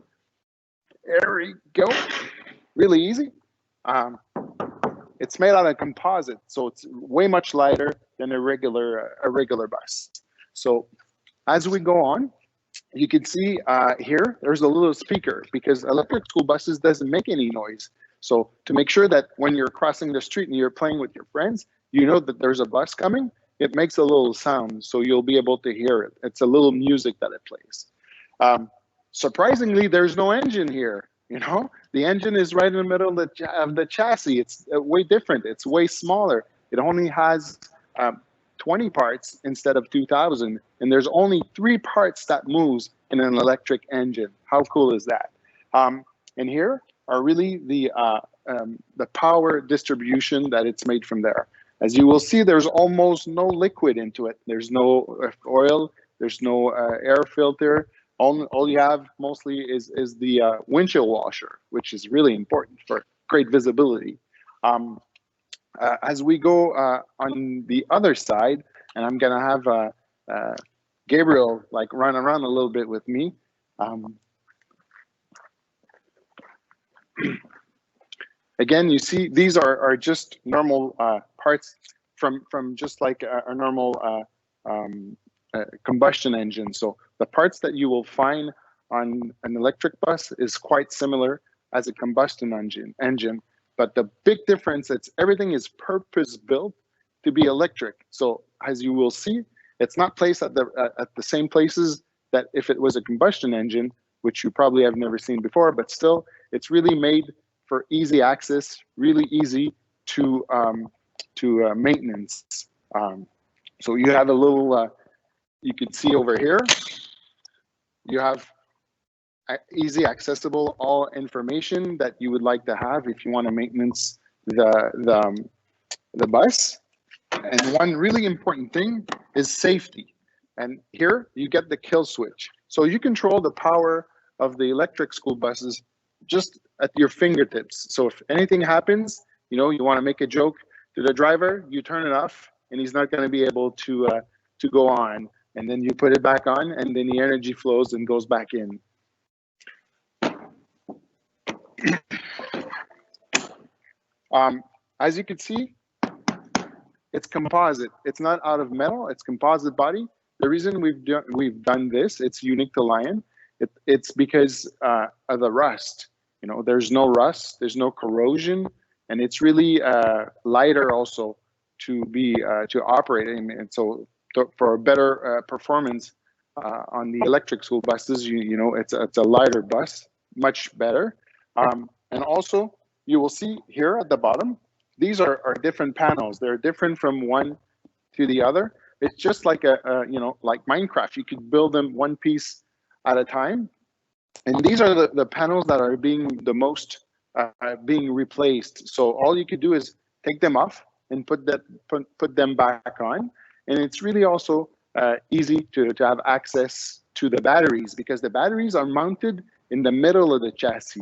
There we go. Really easy. It's made out of composite, so it's way much lighter than a regular bus. So as we go on, you can see here, there's a little speaker because electric school buses doesn't make any noise. So to make sure that when you're crossing the street and you're playing with your friends, you know that there's a bus coming, it makes a little sound, so you'll be able to hear it. It's a little music that it plays. Surprisingly, there's no engine here. The engine is right in the middle of the chassis. It's way different. It's way smaller. It only has 20 parts instead of 2,000, and there's only 3 parts that moves in an electric engine. How cool is that? And here are really the power distribution that it's made from there. As you will see, there's almost no liquid into it. There's no oil. There's no air filter. All you have mostly is the windshield washer, which is really important for great visibility. As we go on the other side, and I'm gonna have Gabriel run around a little bit with me. Again, you see these are just normal parts from just like a normal combustion engine. So the parts that you will find on an electric bus is quite similar as a combustion engine. But the big difference is everything is purpose built to be electric. So as you will see, it's not placed at the same places that if it was a combustion engine, which you probably have never seen before, but still it's really made for easy access, really easy to maintenance. So you have a little, you can see over here, you have easy accessible all information that you would like to have if you want to maintenance the bus. And one really important thing is safety. And here you get the kill switch. So you control the power of the electric school buses just at your fingertips. So if anything happens, you want to make a joke to the driver, you turn it off and he's not going to be able to go on. And then you put it back on and then the energy flows and goes back in. As you can see, it's composite. It's not out of metal, it's composite body. The reason we've done this, it's unique to Lion, it's because of the rust. There's no rust, there's no corrosion, and it's really lighter also to be to operate. And so for a better performance on the electric school buses, it's a lighter bus, much better. And also you will see here at the bottom, these are different panels. They're different from one to the other. It's just like like Minecraft. You could build them one piece at a time. And these are the panels that are being the most being replaced. So all you could do is take them off and put them back on. And it's really also easy to have access to the batteries because the batteries are mounted in the middle of the chassis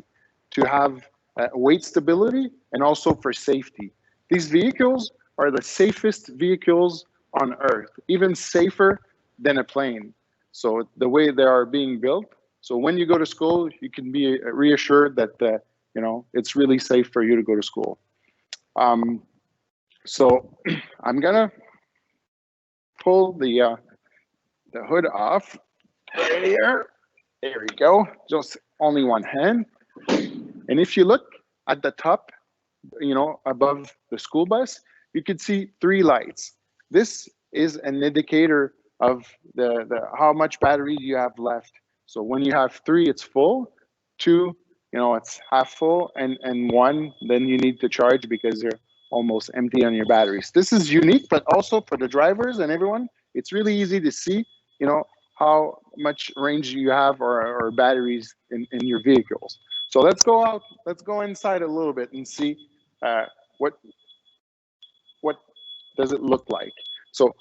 to have weight stability and also for safety. These vehicles are the safest vehicles on Earth, even safer than a plane. So the way they are being built. So when you go to school, you can be reassured that it's really safe for you to go to school. So I'm gonna pull the hood off right here. There we go. Just only one hand. And if you look at the top, above the school bus, you can see 3 lights. This is an indicator of the how much battery you have left. So when you have 3, it's full. 2, it's half full, and 1, then you need to charge because you're almost empty on your batteries. This is unique, but also for the drivers and everyone, it's really easy to see, how much range you have or batteries in your vehicles. So let's go inside a little bit and see what does it look like. So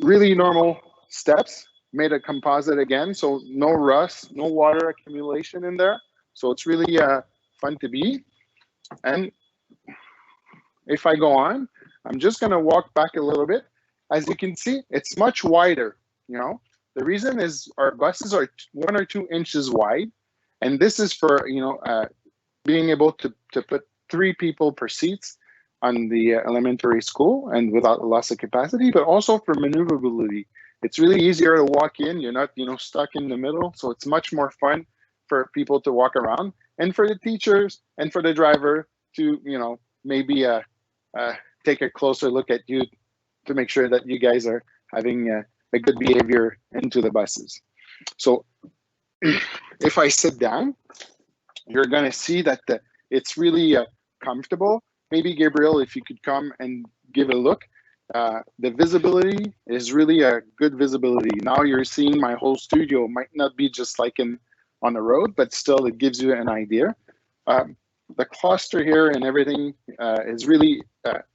really normal steps, made a composite again, so no rust, no water accumulation in there. So it's really fun to be. And if I go on, I'm just gonna walk back a little bit. As you can see, it's much wider, you know. The reason is our buses are 1 or 2 inches wide, and this is for, you know, being able to put 3 people per seats on the elementary school and without loss of capacity, but also for maneuverability. It's really easier to walk in. You're not, you know, stuck in the middle. So it's much more fun for people to walk around, and for the teachers and for the driver to, you know, maybe take a closer look at you to make sure that you guys are having a good behavior into the buses. So if I sit down, you're gonna see that it's really comfortable. Maybe Gabriel, if you could come and give a look. The visibility is really a good visibility. Now you're seeing my whole studio. Might not be just like on the road, but still it gives you an idea. The cluster here and everything is really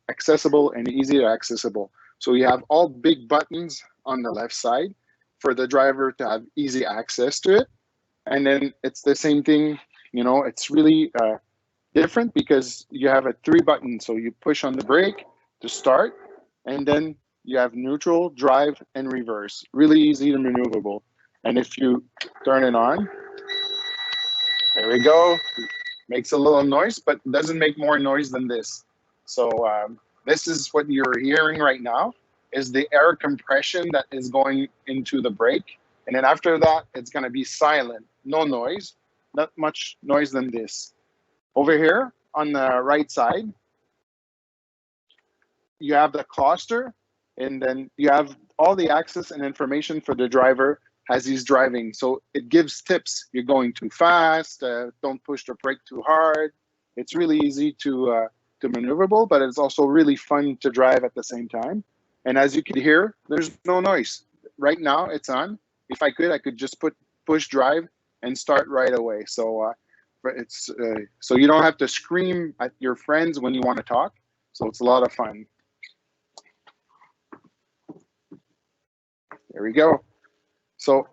accessible and easy to accessible. So you have all big buttons on the left side for the driver to have easy access to it. And then it's the same thing, you know, it's really different because you have a 3 button. So you push on the brake to start, and then you have neutral, drive, and reverse. Really easy to maneuverable. And if you turn it on, there we go. Makes a little noise, but doesn't make more noise than this. So this is what you're hearing right now, is the air compression that is going into the brake. And then after that, it's gonna be silent, no noise, not much noise than this. Over here on the right side, you have the cluster, and then you have all the access and information for the driver as he's driving. So it gives tips. You're going too fast, don't push the brake too hard. It's really easy to maneuverable, but it's also really fun to drive at the same time. And as you can hear, there's no noise. Right now it's on. If I could just push drive and start right away. So it's so you don't have to scream at your friends when you want to talk. So it's a lot of fun. There we go. So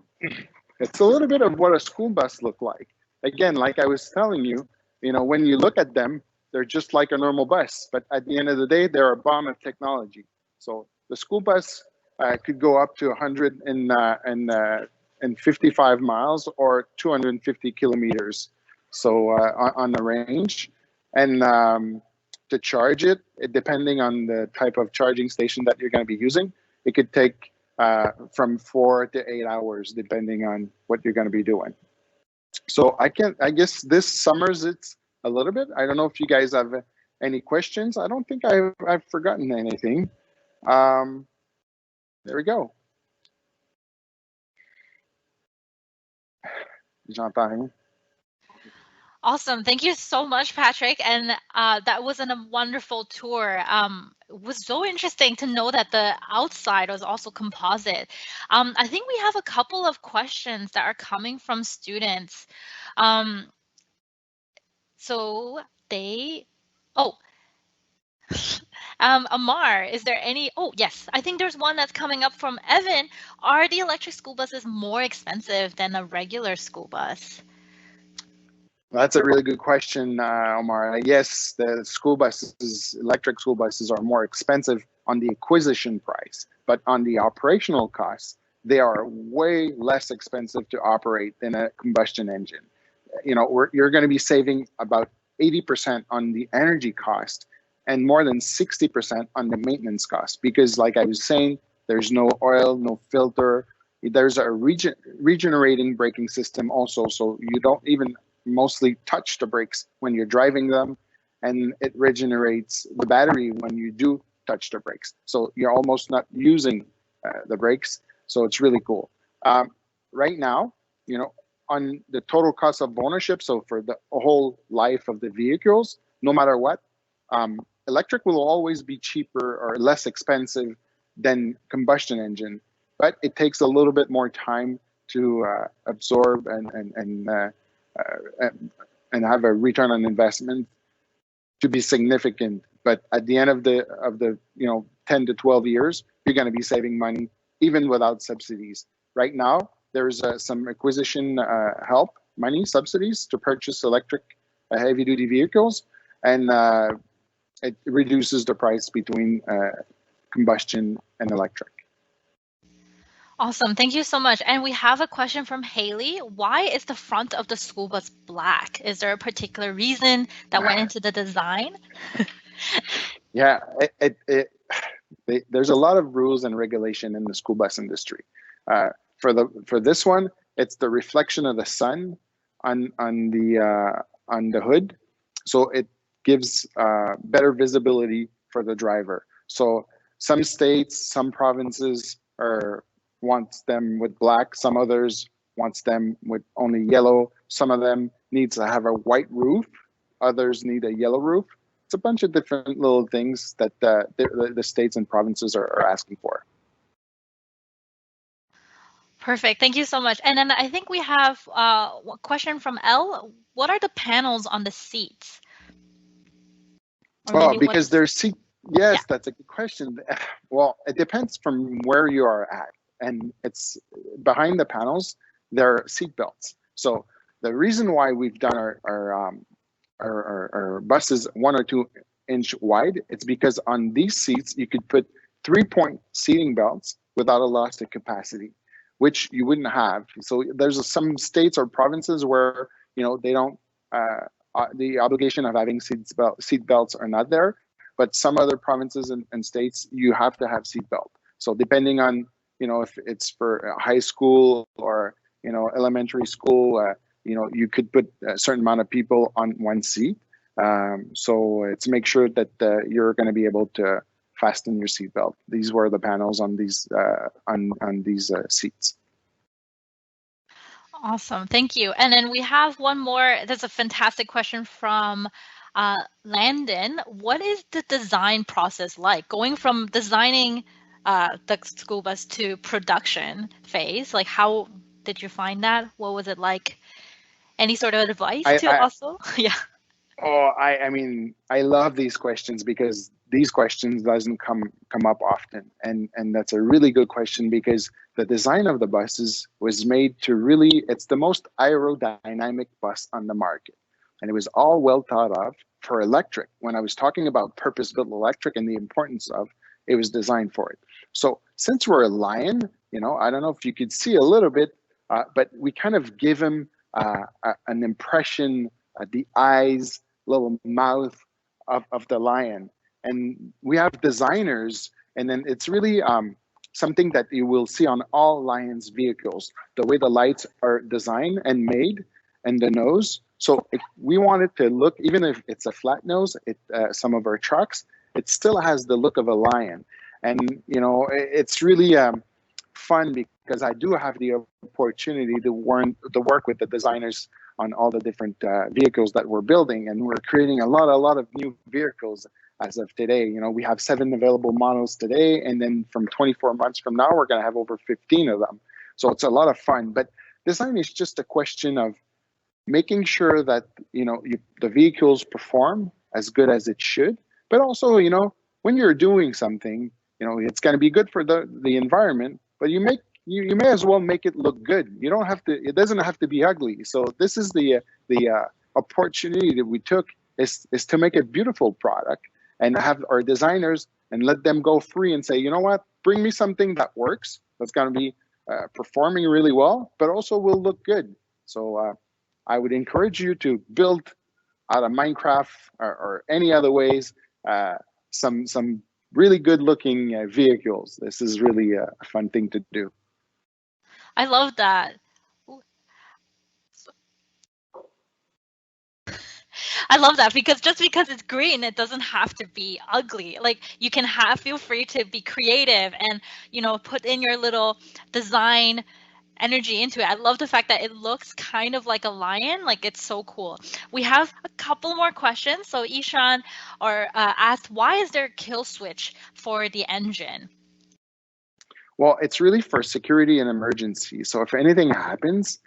it's a little bit of what a school bus looked like. Again, like I was telling you, you know, when you look at them, they're just like a normal bus, but at the end of the day, they're a bomb of technology. So the school bus could go up to 155 miles or 250 kilometers. So on the range, and to charge it, depending on the type of charging station that you're going to be using, it could take from 4 to 8 hours, depending on what you're going to be doing. So I guess this summers it a little bit. I don't know if you guys have any questions. I don't think I've forgotten anything. There we go. J'entends. Awesome. Thank you so much, Patrick. And that was a wonderful tour. It was so interesting to know that the outside was also composite. I think we have a couple of questions that are coming from students. Amar, is there any? Oh, yes. I think there's one that's coming up from Evan. Are the electric school buses more expensive than a regular school bus? That's a really good question, Omar. Yes, the electric school buses are more expensive on the acquisition price, but on the operational costs, they are way less expensive to operate than a combustion engine. You know, you're going to be saving about 80% on the energy cost and more than 60% on the maintenance cost, because like I was saying, there's no oil, no filter. There's a regenerating braking system also, so you don't even mostly touch the brakes when you're driving them, and it regenerates the battery when you do touch the brakes. So you're almost not using the brakes. So it's really cool. Right now, you know, on the total cost of ownership, so for the whole life of the vehicles, no matter what, electric will always be cheaper or less expensive than combustion engine. but it takes a little bit more time to absorb and have a return on investment to be significant. But at the end of the 10 to 12 years, you're going to be saving money even without subsidies. Right now, there's some acquisition help money subsidies to purchase electric heavy duty vehicles, and it reduces the price between combustion and electric. Awesome. Thank you so much. And we have a question from Haley. Why is the front of the school bus black? Is there a particular reason that went into the design? Yeah, there's a lot of rules and regulation in the school bus industry. For this one, it's the reflection of the sun on the hood, so it gives better visibility for the driver. So some states, some provinces wants them with black, some others wants them with only yellow, some of them needs to have a white roof, others need a yellow roof. It's a bunch of different little things that the states and provinces are asking for. Perfect. Thank you so much. And then I think we have a question from Elle. What are the panels on the seats? Oh, because there's seat. Yes, yeah. That's a good question. Well, it depends from where you are at. And it's behind the panels, there are seat belts. So the reason why we've done our buses 1 or 2 inch wide, it's because on these seats, you could put 3-point seating belts without a loss of capacity, which you wouldn't have. So there's some states or provinces where, they don't, the obligation of having seat belts are not there, but some other provinces and states, you have to have seat belt. So depending on, if it's for high school or, elementary school, you could put a certain amount of people on one seat. So it's make sure that you're going to be able to fasten your seatbelt. These were the panels on these seats. Awesome, thank you. And then we have one more. There's a fantastic question from Landon. What is the design process like? Going from designing the school bus to production phase, like how did you find that? What was it like? Any sort of advice also? Yeah. Oh, I mean, I love these questions because these questions doesn't come up often. And that's a really good question because the design of the buses was made to really, it's the most aerodynamic bus on the market. And it was all well thought of for electric. When I was talking about purpose-built electric and the importance of, it was designed for it. So since we're a lion, I don't know if you could see a little bit, but we kind of give him an impression, the eyes, little mouth of the lion. And we have designers, and then it's really something that you will see on all Lion's vehicles, the way the lights are designed and made, and the nose. So we want it to look, even if it's a flat nose, some of our trucks, it still has the look of a lion. And, it's really fun because I do have the opportunity to work with the designers on all the different vehicles that we're building, and we're creating a lot of new vehicles as of today. We have 7 available models today, and then from 24 months from now, we're going to have over 15 of them. So it's a lot of fun. But design is just a question of making sure that the vehicles perform as good as it should, but also when you're doing something, it's going to be good for the environment, but you may as well make it look good. You don't have to. It doesn't have to be ugly. So this is the opportunity that we took is to make a beautiful product and have our designers and let them go free and say, you know what, bring me something that works, that's going to be performing really well, but also will look good. So I would encourage you to build out of Minecraft or any other ways some really good looking vehicles. This is really a fun thing to do. I love that. I love that because just because it's green, it doesn't have to be ugly. Like you can feel free to be creative and, put in your little design energy into it. I love the fact that it looks kind of like a lion. Like it's so cool. We have a couple more questions. So Ishan asked, why is there a kill switch for the engine? Well, it's really for security and emergency. So if anything happens,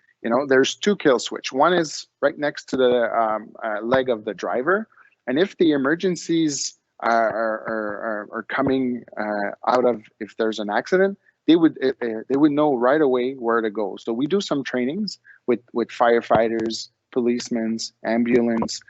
there's two kill switch. One is right next to the leg of the driver, and if the emergencies are coming out of, if there's an accident, they would know right away where to go. So we do some trainings with firefighters, policemen, ambulance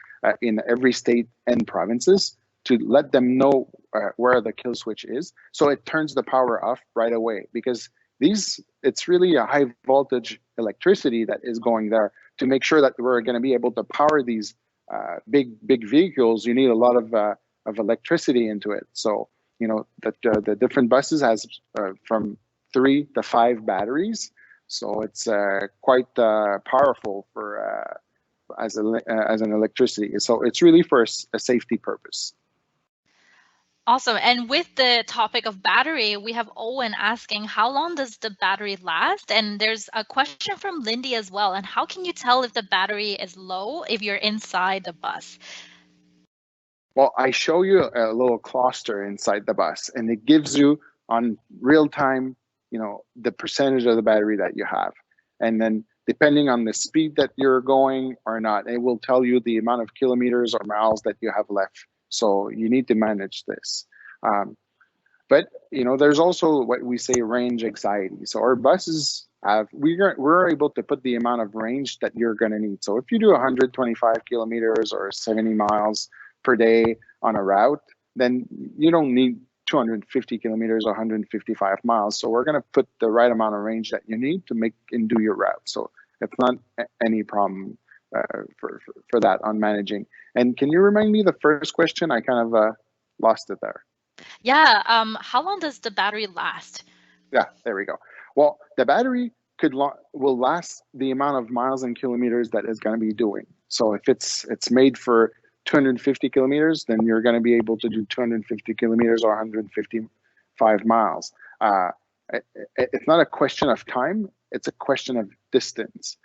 in every state and provinces to let them know where the kill switch is. So it turns the power off right away, because it's really a high voltage electricity that is going there to make sure that we're going to be able to power these big vehicles. You need a lot of electricity into it. So the different buses has from 3 to 5 batteries. So it's quite powerful for as an electricity. So it's really for a safety purpose. Awesome. And with the topic of battery, we have Owen asking, how long does the battery last? And there's a question from Lindy as well. And how can you tell if the battery is low if you're inside the bus? Well, I show you a little cluster inside the bus, and it gives you on real time, the percentage of the battery that you have. And then depending on the speed that you're going or not, it will tell you the amount of kilometers or miles that you have left. So you need to manage this. But there's also what we say range anxiety. So our buses we're able to put the amount of range that you're going to need. So if you do 125 kilometers or 70 miles per day on a route, then you don't need 250 kilometers or 155 miles. So we're going to put the right amount of range that you need to make and do your route. So it's not any problem for that on managing. And can you remind me the first question? I kind of lost it there. Yeah. How long does the battery last? Yeah, there we go. Well, the battery will last the amount of miles and kilometers that it's going to be doing. So if it's made for 250 kilometers, then you're going to be able to do 250 kilometers or 155 miles. It's not a question of time. It's a question of distance.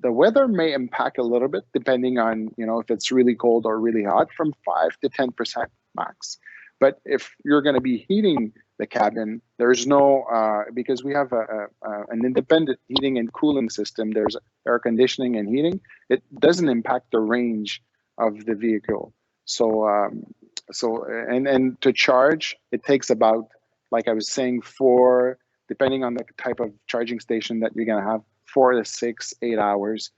The weather may impact a little bit depending on, if it's really cold or really hot, from 5 to 10% max. But if you're going to be heating the cabin, there's no, because we have an independent heating and cooling system, there's air conditioning and heating, it doesn't impact the range of the vehicle. So, and to charge, it takes about, like I was saying, depending on the type of charging station that you're going to have, 4 to 6, 8 hours,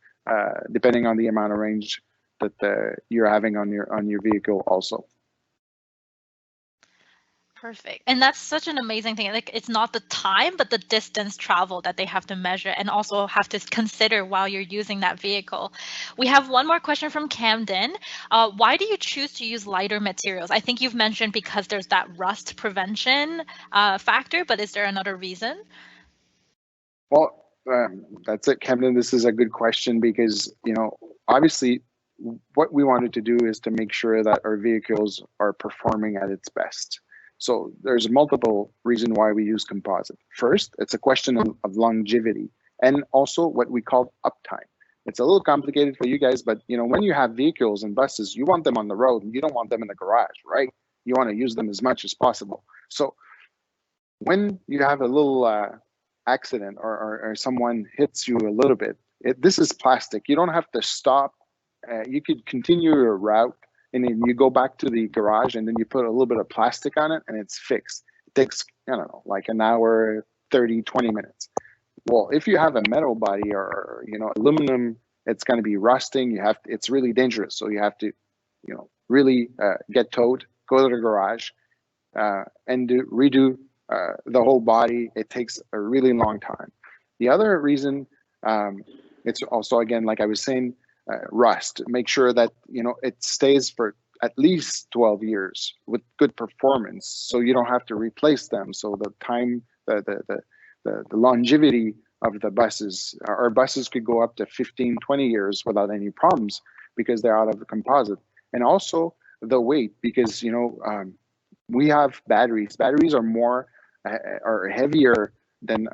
depending on the amount of range that you're having on your vehicle also. Perfect. And that's such an amazing thing. Like, it's not the time, but the distance traveled that they have to measure and also have to consider while you're using that vehicle. We have one more question from Camden. Why do you choose to use lighter materials? I think you've mentioned because there's that rust prevention factor, but is there another reason? Well, that's it, Camden. This is a good question because, obviously what we wanted to do is to make sure that our vehicles are performing at its best. So there's multiple reasons why we use composite. First, it's a question of longevity and also what we call uptime. It's a little complicated for you guys, but when you have vehicles and buses, you want them on the road and you don't want them in the garage, right? You want to use them as much as possible. So when you have a little accident or someone hits you a little bit, this is plastic. You don't have to stop. You could continue your route. And then you go back to the garage and then you put a little bit of plastic on it and it's fixed. It takes, like an hour, 30, 20 minutes. Well, if you have a metal body or, aluminum, it's going to be rusting. It's really dangerous. So you have to, really get towed, go to the garage and redo the whole body. It takes a really long time. The other reason, it's also, again, like I was saying, rust. Make sure that it stays for at least 12 years with good performance, so you don't have to replace them. So the time, the longevity of the buses, our buses could go up to 15, 20 years without any problems because they're out of the composite. And also the weight, because we have batteries. Batteries are more are heavier than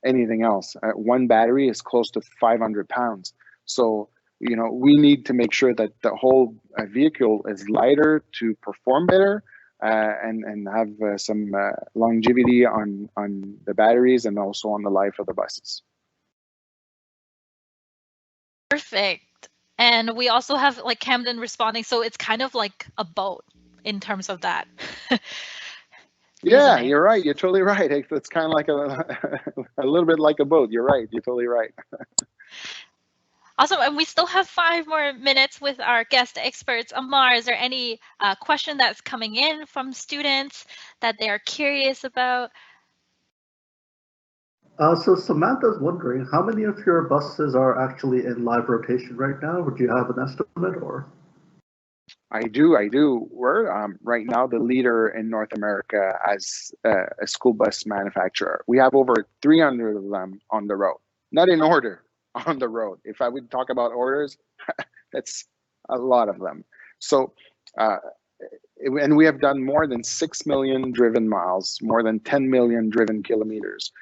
anything else. One battery is close to 500 pounds. So, we need to make sure that the whole vehicle is lighter to perform better, and have some longevity on the batteries and also on the life of the buses. Perfect. And we also have like Camden responding, so it's kind of like a boat in terms of that. Yeah, reasoning. you're right. You're totally right. It's kind of like a little bit like a boat. You're right. You're totally right. Awesome. And we still have 5 more minutes with our guest experts. Amar, is there any question that's coming in from students that they are curious about? So Samantha's wondering, how many of your buses are actually in live rotation right now? Would you have an estimate or? I do. We're right now the leader in North America as a school bus manufacturer. We have over 300 of them on the road, not in order, on the road. If I would talk about orders, that's a lot of them. So, and we have done more than 6 million driven miles, more than 10 million driven kilometers.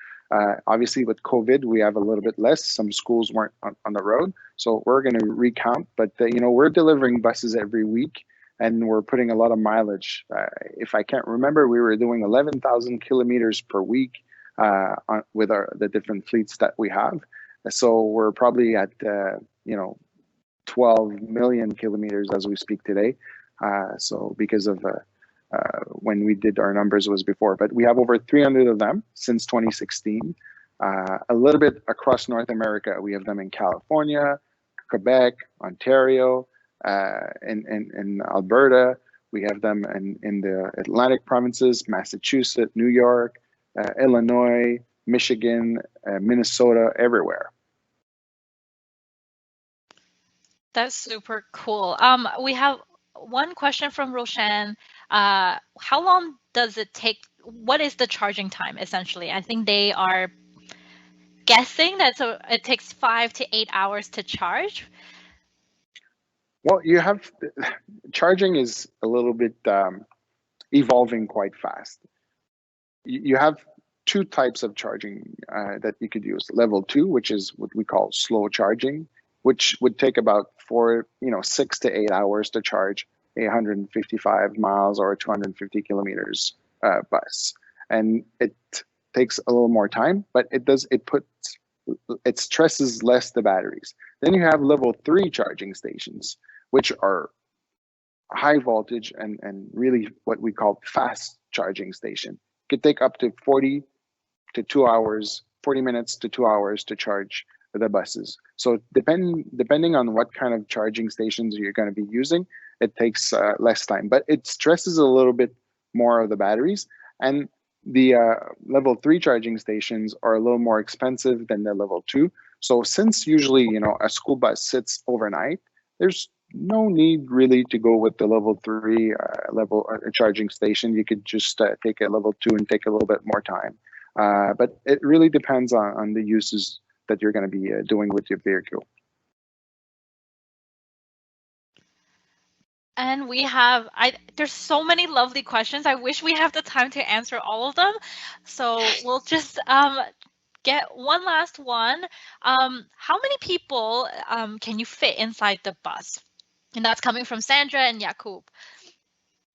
Obviously, with COVID, we have a little bit less. Some schools weren't on the road, so we're going to recount. But we're delivering buses every week, and we're putting a lot of mileage. If I can't remember, we were doing 11,000 kilometers per week with the different fleets that we have. So we're probably at 12 million kilometers as we speak today. So because of when we did our numbers was before, but we have over 300 of them since 2016. A little bit across North America. We have them in California, Quebec, Ontario, in Alberta. We have them in the Atlantic provinces, Massachusetts, New York, Illinois, Michigan, Minnesota, everywhere. That's super cool. We have one question from Roshan. How long does it take? What is the charging time essentially? I think they are guessing that it takes 5 to 8 hours to charge. Well, charging is a little bit evolving quite fast. You have 2 types of charging that you could use. Level 2, which is what we call slow charging, which would take about 6 to 8 hours to charge a 155 miles or a 250 kilometers bus. And it takes a little more time, but it stresses less the batteries. Then you have level 3 charging stations, which are high voltage and really what we call fast charging station. It could take up to 40 minutes to 2 hours to charge the buses. So depending on what kind of charging stations you're going to be using, it takes less time, but it stresses a little bit more of the batteries. And the level 3 charging stations are a little more expensive than the level 2. So since usually a school bus sits overnight, there's no need really to go with the level 3 charging station. You could just take a level 2 and take a little bit more time. But it really depends on the uses that you're going to be doing with your vehicle. And we have, there's so many lovely questions. I wish we have the time to answer all of them. So we'll just get one last one. How many people can you fit inside the bus? And that's coming from Sandra and Jakub.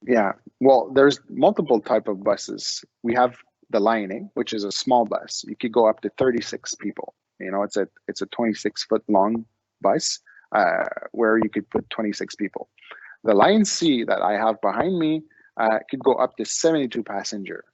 Yeah, well, there's multiple type of buses. We have the Lion A, which is a small bus. You could go up to 36 people. It's a 26-foot long bus where you could put 26 people. The Lion C that I have behind me could go up to 72 passenger,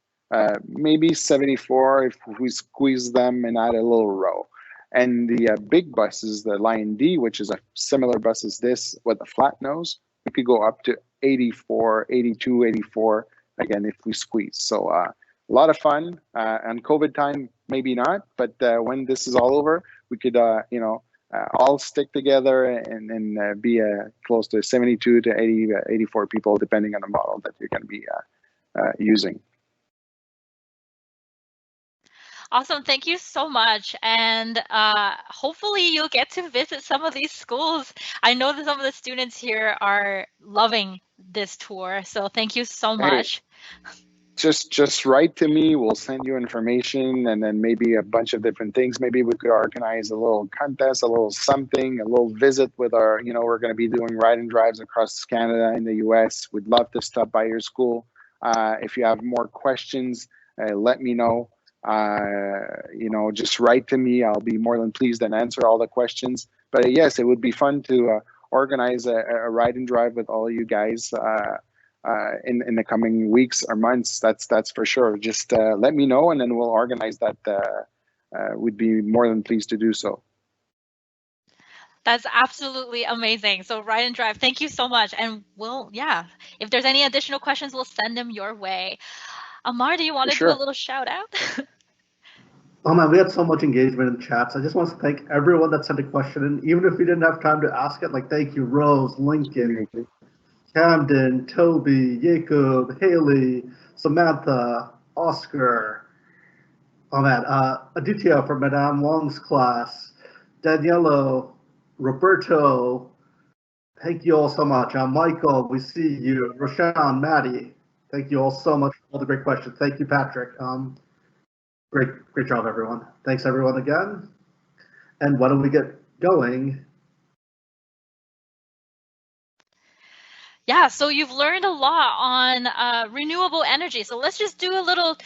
maybe 74 if we squeeze them and add a little row. And the big buses, the Lion D, which is a similar bus as this with a flat nose, we could go up to 84, 82, 84, again, if we squeeze. So a lot of fun. And COVID time, maybe not, but when this is all over, we could, all stick together and be close to 72 to 80, 84 people, depending on the model that you're going to be using. Awesome. Thank you so much. And hopefully you'll get to visit some of these schools. I know that some of the students here are loving this tour. So thank you so much. Just write to me. We'll send you information and then maybe a bunch of different things. Maybe we could organize a little contest, a little something, a little visit with our, we're going to be doing ride and drives across Canada and the US. We'd love to stop by your school. If you have more questions, let me know. Just write to me. I'll be more than pleased and answer all the questions. But yes, it would be fun to organize a ride and drive with all you guys in the coming weeks or months. That's for sure. Just let me know, and then we'll organize that. We'd be more than pleased to do so. That's absolutely amazing. So ride and drive. Thank you so much. And if there's any additional questions, we'll send them your way. Amar, do you want to do a little shout out? Oh man, we had so much engagement in chats. I just want to thank everyone that sent a question in, even if we didn't have time to ask it. Like, thank you, Rose, Lincoln, Camden, Toby, Jacob, Haley, Samantha, Oscar. Oh man, Aditya from Madame Wong's class, Daniello, Roberto. Thank you all so much. Michael, we see you. Roshan, Maddie. Thank you all so much for all the great questions. Thank you, Patrick. Great job, everyone. Thanks, everyone, again. And why don't we get going? Yeah, so you've learned a lot on renewable energy. So let's just do a little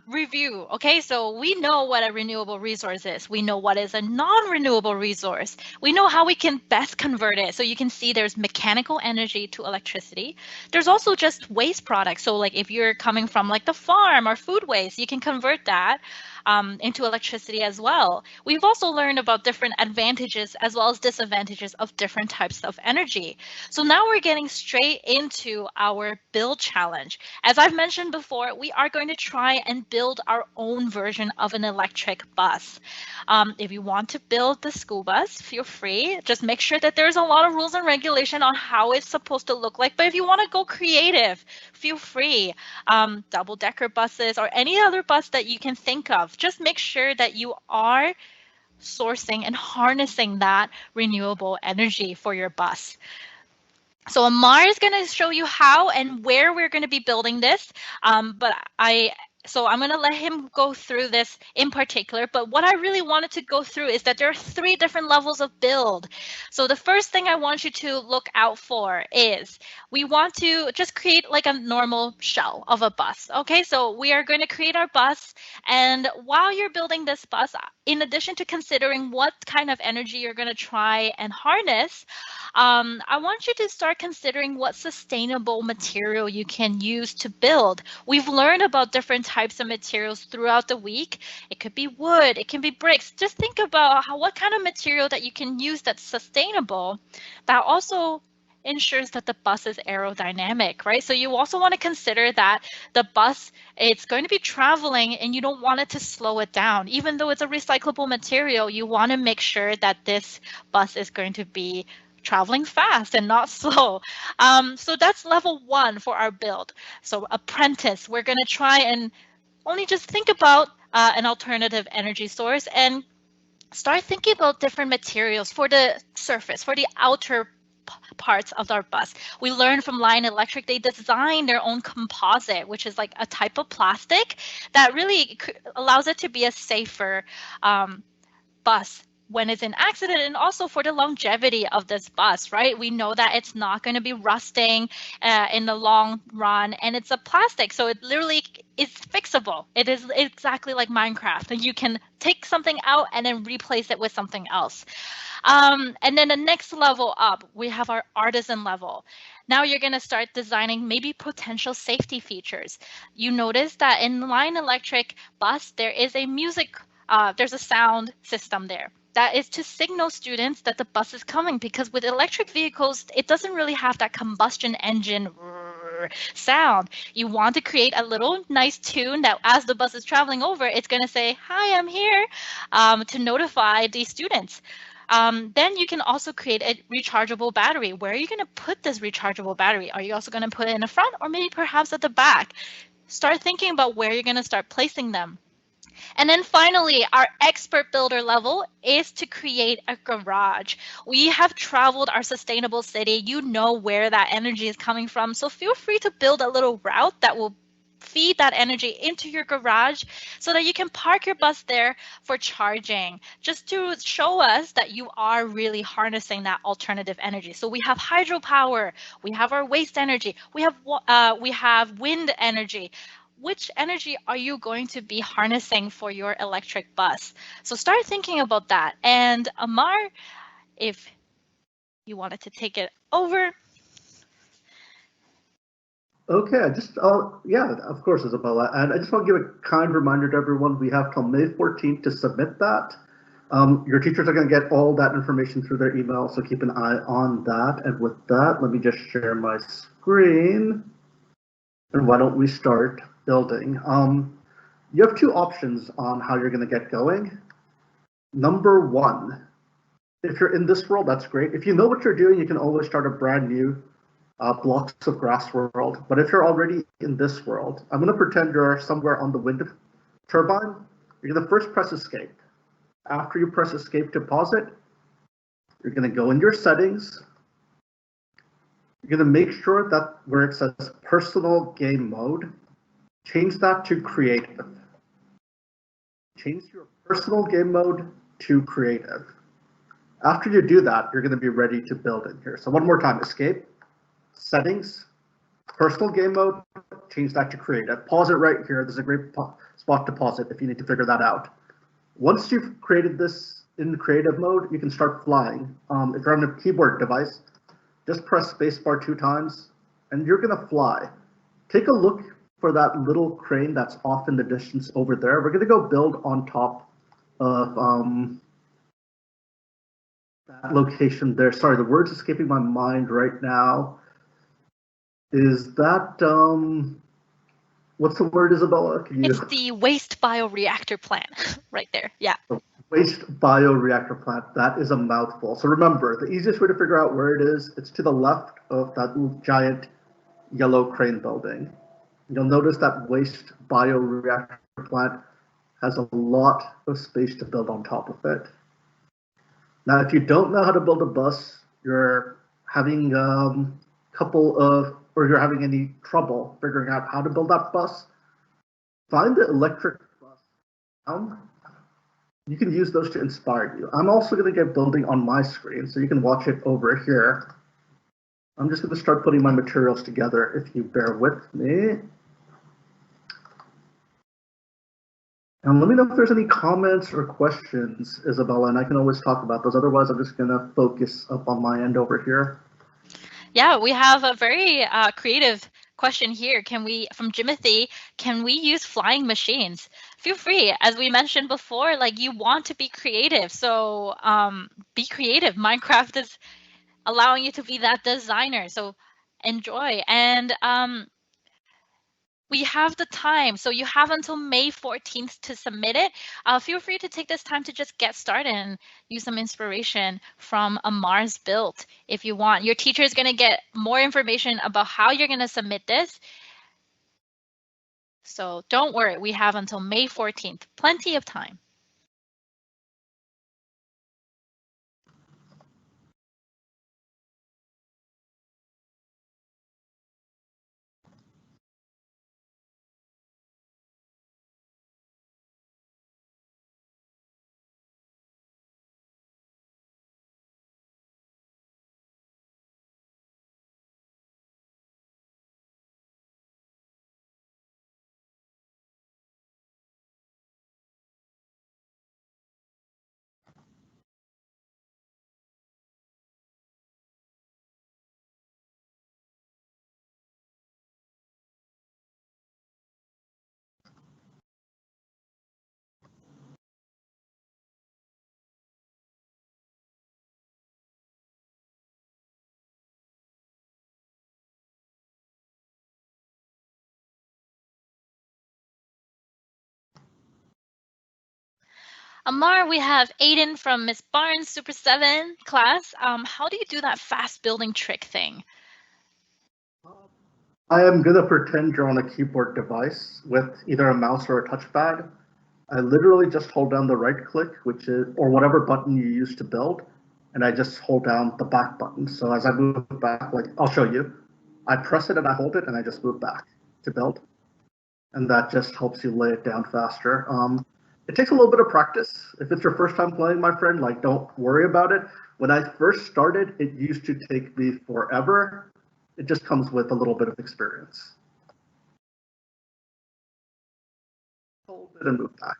review, okay? So we know what a renewable resource is. We know what is a non-renewable resource. We know how we can best convert it. So you can see there's mechanical energy to electricity. There's also just waste products. So like if you're coming from like the farm or food waste, you can convert that into electricity as well. We've also learned about different advantages as well as disadvantages of different types of energy. So now we're getting straight into our build challenge. As I've mentioned before, we are going to try and build our own version of an electric bus. If you want to build the school bus, feel free. Just make sure that there's a lot of rules and regulation on how it's supposed to look like. But if you want to go creative, feel free. Double-decker buses or any other bus that you can think of. Just make sure that you are sourcing and harnessing that renewable energy for your bus. So Amar is going to show you how and where we're going to be building this, so I'm going to let him go through this in particular, but what I really wanted to go through is that there are 3 different levels of build. So the first thing I want you to look out for is we want to just create like a normal shell of a bus. Okay, so we are going to create our bus, and while you're building this bus, in addition to considering what kind of energy you're going to try and harness, I want you to start considering what sustainable material you can use to build. We've learned about different types of materials throughout the week. It could be wood, it can be bricks. Just think about what kind of material that you can use that's sustainable, that also ensures that the bus is aerodynamic, right? So you also want to consider that the bus, it's going to be traveling and you don't want it to slow it down. Even though it's a recyclable material, you want to make sure that this bus is going to be traveling fast and not slow. So that's level 1 for our build. So apprentice, we're going to try and only just think about an alternative energy source and start thinking about different materials for the surface, for the outer parts of our bus. We learned from Lion Electric, they designed their own composite, which is like a type of plastic that really allows it to be a safer bus when it's in accident, and also for the longevity of this bus, right? We know that it's not going to be rusting in the long run, and it's a plastic, so it literally is fixable. It is exactly like Minecraft, and you can take something out and then replace it with something else. And then the next level up, we have our artisan level. Now you're going to start designing maybe potential safety features. You notice that in Lion Electric bus, there is a there's a sound system there. That is to signal students that the bus is coming, because with electric vehicles, it doesn't really have that combustion engine sound. You want to create a little nice tune that as the bus is traveling over, it's going to say, "Hi, I'm here," to notify the students. Then you can also create a rechargeable battery. Where are you going to put this rechargeable battery? Are you also going to put it in the front or maybe perhaps at the back? Start thinking about where you're going to start placing them. And then finally, our expert builder level is to create a garage. We have traveled our sustainable city. You know where that energy is coming from. So feel free to build a little route that will feed that energy into your garage so that you can park your bus there for charging, just to show us that you are really harnessing that alternative energy. So we have hydropower, we have our waste energy, we have wind energy. Which energy are you going to be harnessing for your electric bus? So start thinking about that. And Amar, if you wanted to take it over. Okay, yeah, of course, Isabella. And I just want to give a kind reminder to everyone, we have till May 14th to submit that. Your teachers are going to get all that information through their email, so keep an eye on that. And with that, let me just share my screen. And why don't we start building? You have two options on how you're going to get going. Number one, if you're in this world, that's great. If you know what you're doing, you can always start a brand new blocks of grass world. But if you're already in this world, I'm going to pretend you're somewhere on the wind turbine. You're going to first press escape. After you press escape to pause it, you're going to go in your settings. You're going to make sure that where it says personal game mode, change that to creative. Change your personal game mode to creative. After you do that, you're going to be ready to build in here. So one more time, escape, settings, personal game mode, change that to creative. Pause it right here. There's a great spot to pause it if you need to figure that out. Once you've created this in creative mode, you can start flying. If you're on a keyboard device, just press spacebar 2 times and you're going to fly. Take a look for that little crane that's off in the distance over there. We're going to go build on top of that location there. Sorry, the word's escaping my mind right now. Is that, what's the word, Isabella? It's the waste bioreactor plant right there. Yeah. Waste bioreactor plant. That is a mouthful. So remember, the easiest way to figure out where it is, it's to the left of that giant yellow crane building. You'll notice that waste bioreactor plant has a lot of space to build on top of it. Now, if you don't know how to build a bus, you're having you're having any trouble figuring out how to build that bus, find the electric bus. You can use those to inspire you. I'm also going to get building on my screen, so you can watch it over here. I'm just going to start putting my materials together if you bear with me. And let me know if there's any comments or questions, Isabella, and I can always talk about those. Otherwise, I'm just going to focus up on my end over here. Yeah, we have a very creative question here. From Jimothy, can we use flying machines? Feel free. As we mentioned before, like, you want to be creative. So be creative. Minecraft is allowing you to be that designer. So enjoy. And we have the time. So you have until May 14th to submit it. Feel free to take this time to just get started and use some inspiration from Amar's build if you want. Your teacher is going to get more information about how you're going to submit this. So don't worry, we have until May 14th, plenty of time. Amar, we have Aiden from Miss Barnes Super 7 class. How do you do that fast building trick thing? I am going to pretend you're on a keyboard device with either a mouse or a touchpad. I literally just hold down the right click, or whatever button you use to build, and I just hold down the back button. So as I move back, like I'll show you, I press it and I hold it and I just move back to build. and that just helps you lay it down faster. It takes a little bit of practice. If it's your first time playing, my friend, like, don't worry about it. When I first started, it used to take me forever. It just comes with a little bit of experience. Hold it and move back.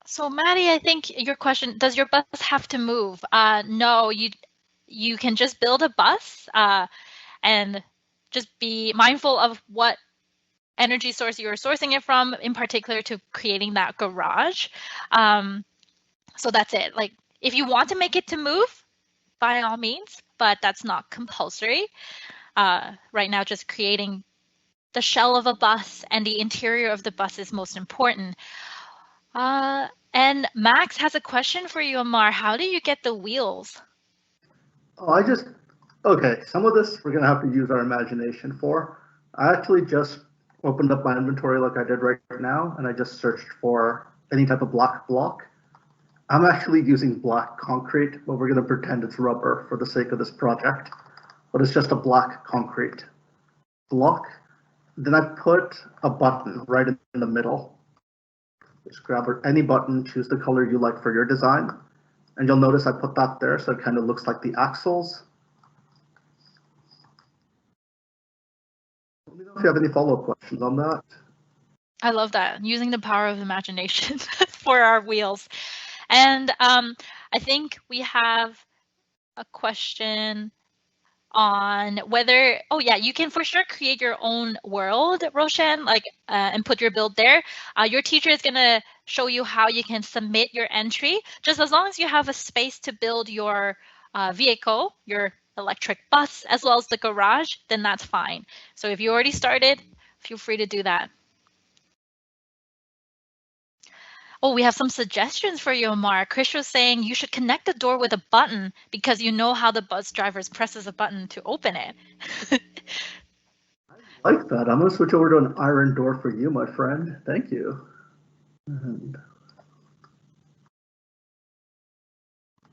So Maddie, I think your question, does your bus have to move? No, you can just build a bus and just be mindful of what energy source you're sourcing it from, in particular to creating that garage. So that's it. Like, if you want to make it to move, by all means, but that's not compulsory. Right now, just creating the shell of a bus and the interior of the bus is most important. And Max has a question for you, Amar. How do you get the wheels? Oh, okay, some of this we're gonna have to use our imagination for. I actually just opened up my inventory like I did right now, and I just searched for any type of black block. I'm actually using black concrete, but we're gonna pretend it's rubber for the sake of this project. But it's just a black concrete block. Then I put a button right in the middle. Just grab any button, choose the color you like for your design. And you'll notice I put that there, so it kind of looks like the axles. Let me know if you have any follow-up questions on that. I love that, using the power of imagination for our wheels. And I think we have a question on whether, oh yeah, you can for sure create your own world, Roshan, like and put your build there. Your teacher is gonna show you how you can submit your entry. Just as long as you have a space to build your vehicle, your electric bus, as well as the garage, then that's fine. So if you already started, feel free to do that. Oh, we have some suggestions for you, Amar. Krish was saying you should connect the door with a button because you know how the bus driver presses a button to open it. I like that. I'm gonna switch over to an iron door for you, my friend. Thank you. And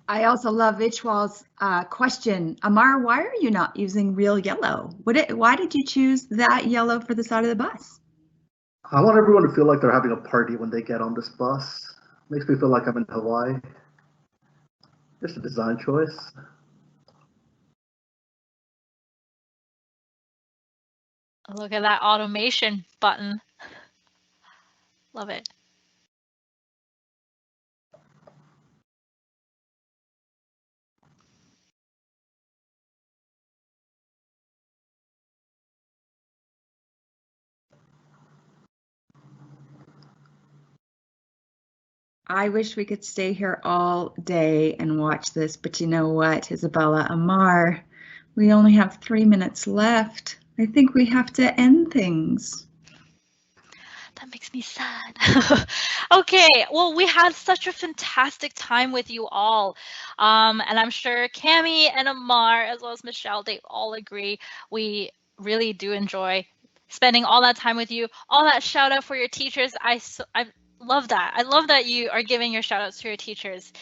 I also love Ichwal's question. Amar, why are you not using real yellow? Why did you choose that yellow for the side of the bus? I want everyone to feel like they're having a party when they get on this bus. Makes me feel like I'm in Hawaii. Just a design choice. Look at that automation button. Love it. I wish we could stay here all day and watch this, but you know what, Isabella, Amar, we only have 3 minutes left. I think we have to end things. That makes me sad. Okay, well, we had such a fantastic time with you all. And I'm sure Cami and Amar, as well as Michelle, they all agree. We really do enjoy spending all that time with you. All that shout out for your teachers. I love that. I love that you are giving your shout outs to your teachers.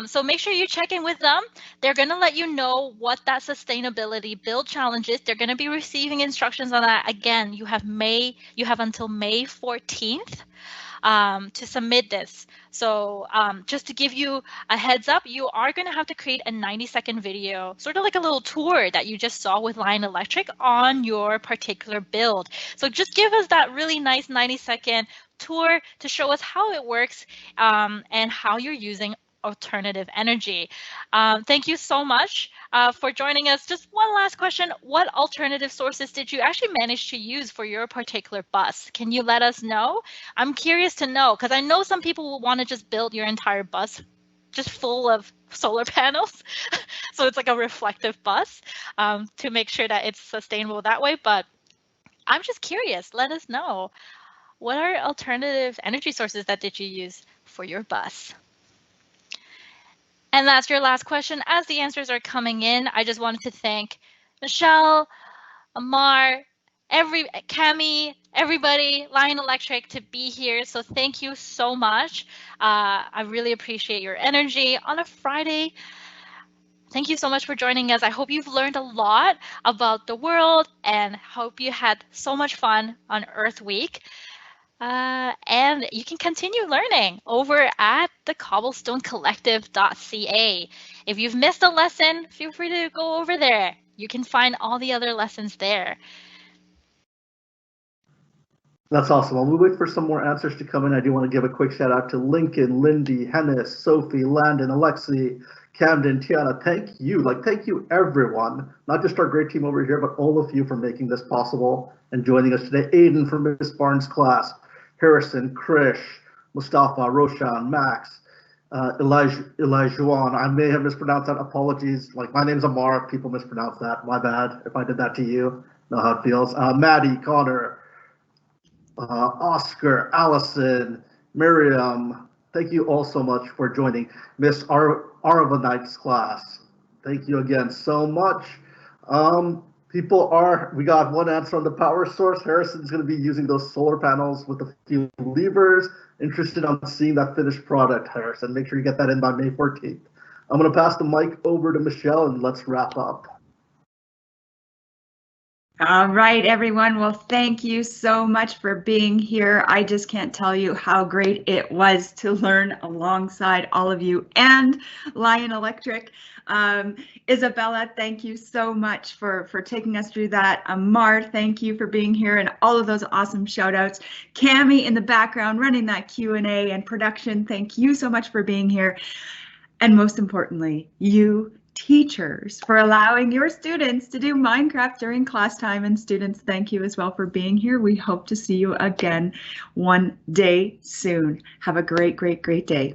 So make sure you check in with them. They're going to let you know what that sustainability build challenge is. They're going to be receiving instructions on that. Again, you have until May 14th. to submit this. So just to give you a heads up, you are going to have to create a 90-second video, sort of like a little tour that you just saw with Lion Electric on your particular build. So just give us that really nice 90-second tour to show us how it works and how you're using alternative energy. Thank you so much for joining us. Just one last question. What alternative sources did you actually manage to use for your particular bus? Can you let us know? I'm curious to know, because I know some people will want to just build your entire bus just full of solar panels. So it's like a reflective bus to make sure that it's sustainable that way. But I'm just curious. Let us know. What are alternative energy sources that did you use for your bus? And that's your last question. As the answers are coming in, I just wanted to thank Michelle, Amar, Cami, everybody, Lion Electric to be here. So thank you so much. I really appreciate your energy on a Friday. Thank you so much for joining us. I hope you've learned a lot about the world and hope you had so much fun on Earth Week. And you can continue learning over at the cobblestonecollective.ca. If you've missed a lesson, feel free to go over there. You can find all the other lessons there. That's awesome. While we wait for some more answers to come in, I do want to give a quick shout out to Lincoln, Lindy, Hennis, Sophie, Landon, Alexi, Camden, Tiana. Thank you. Thank you, everyone. Not just our great team over here, but all of you for making this possible and joining us today. Aiden from Miss Barnes' class, Harrison, Krish, Mustafa, Roshan, Max, Elijah, I may have mispronounced that. Apologies. My name's Amar. If people mispronounce that, my bad. If I did that to you, know how it feels. Maddie, Connor, Oscar, Allison, Miriam. Thank you all so much for joining Miss Aravanite's class. Thank you again so much. We got one answer on the power source. Harrison's going to be using those solar panels with a few levers. Interested on seeing that finished product, Harrison. Make sure you get that in by May 14th. I'm going to pass the mic over to Michelle and let's wrap up. All right, everyone. Well, thank you so much for being here. I just can't tell you how great it was to learn alongside all of you and Lion Electric. Isabella, thank you so much for taking us through that. Amar, thank you for being here and all of those awesome shout outs. Cami in the background running that Q&A and production, thank you so much for being here. And most importantly, you teachers for allowing your students to do Minecraft during class time. And students, thank you as well for being here. We hope to see you again one day soon. Have a great, great, great day.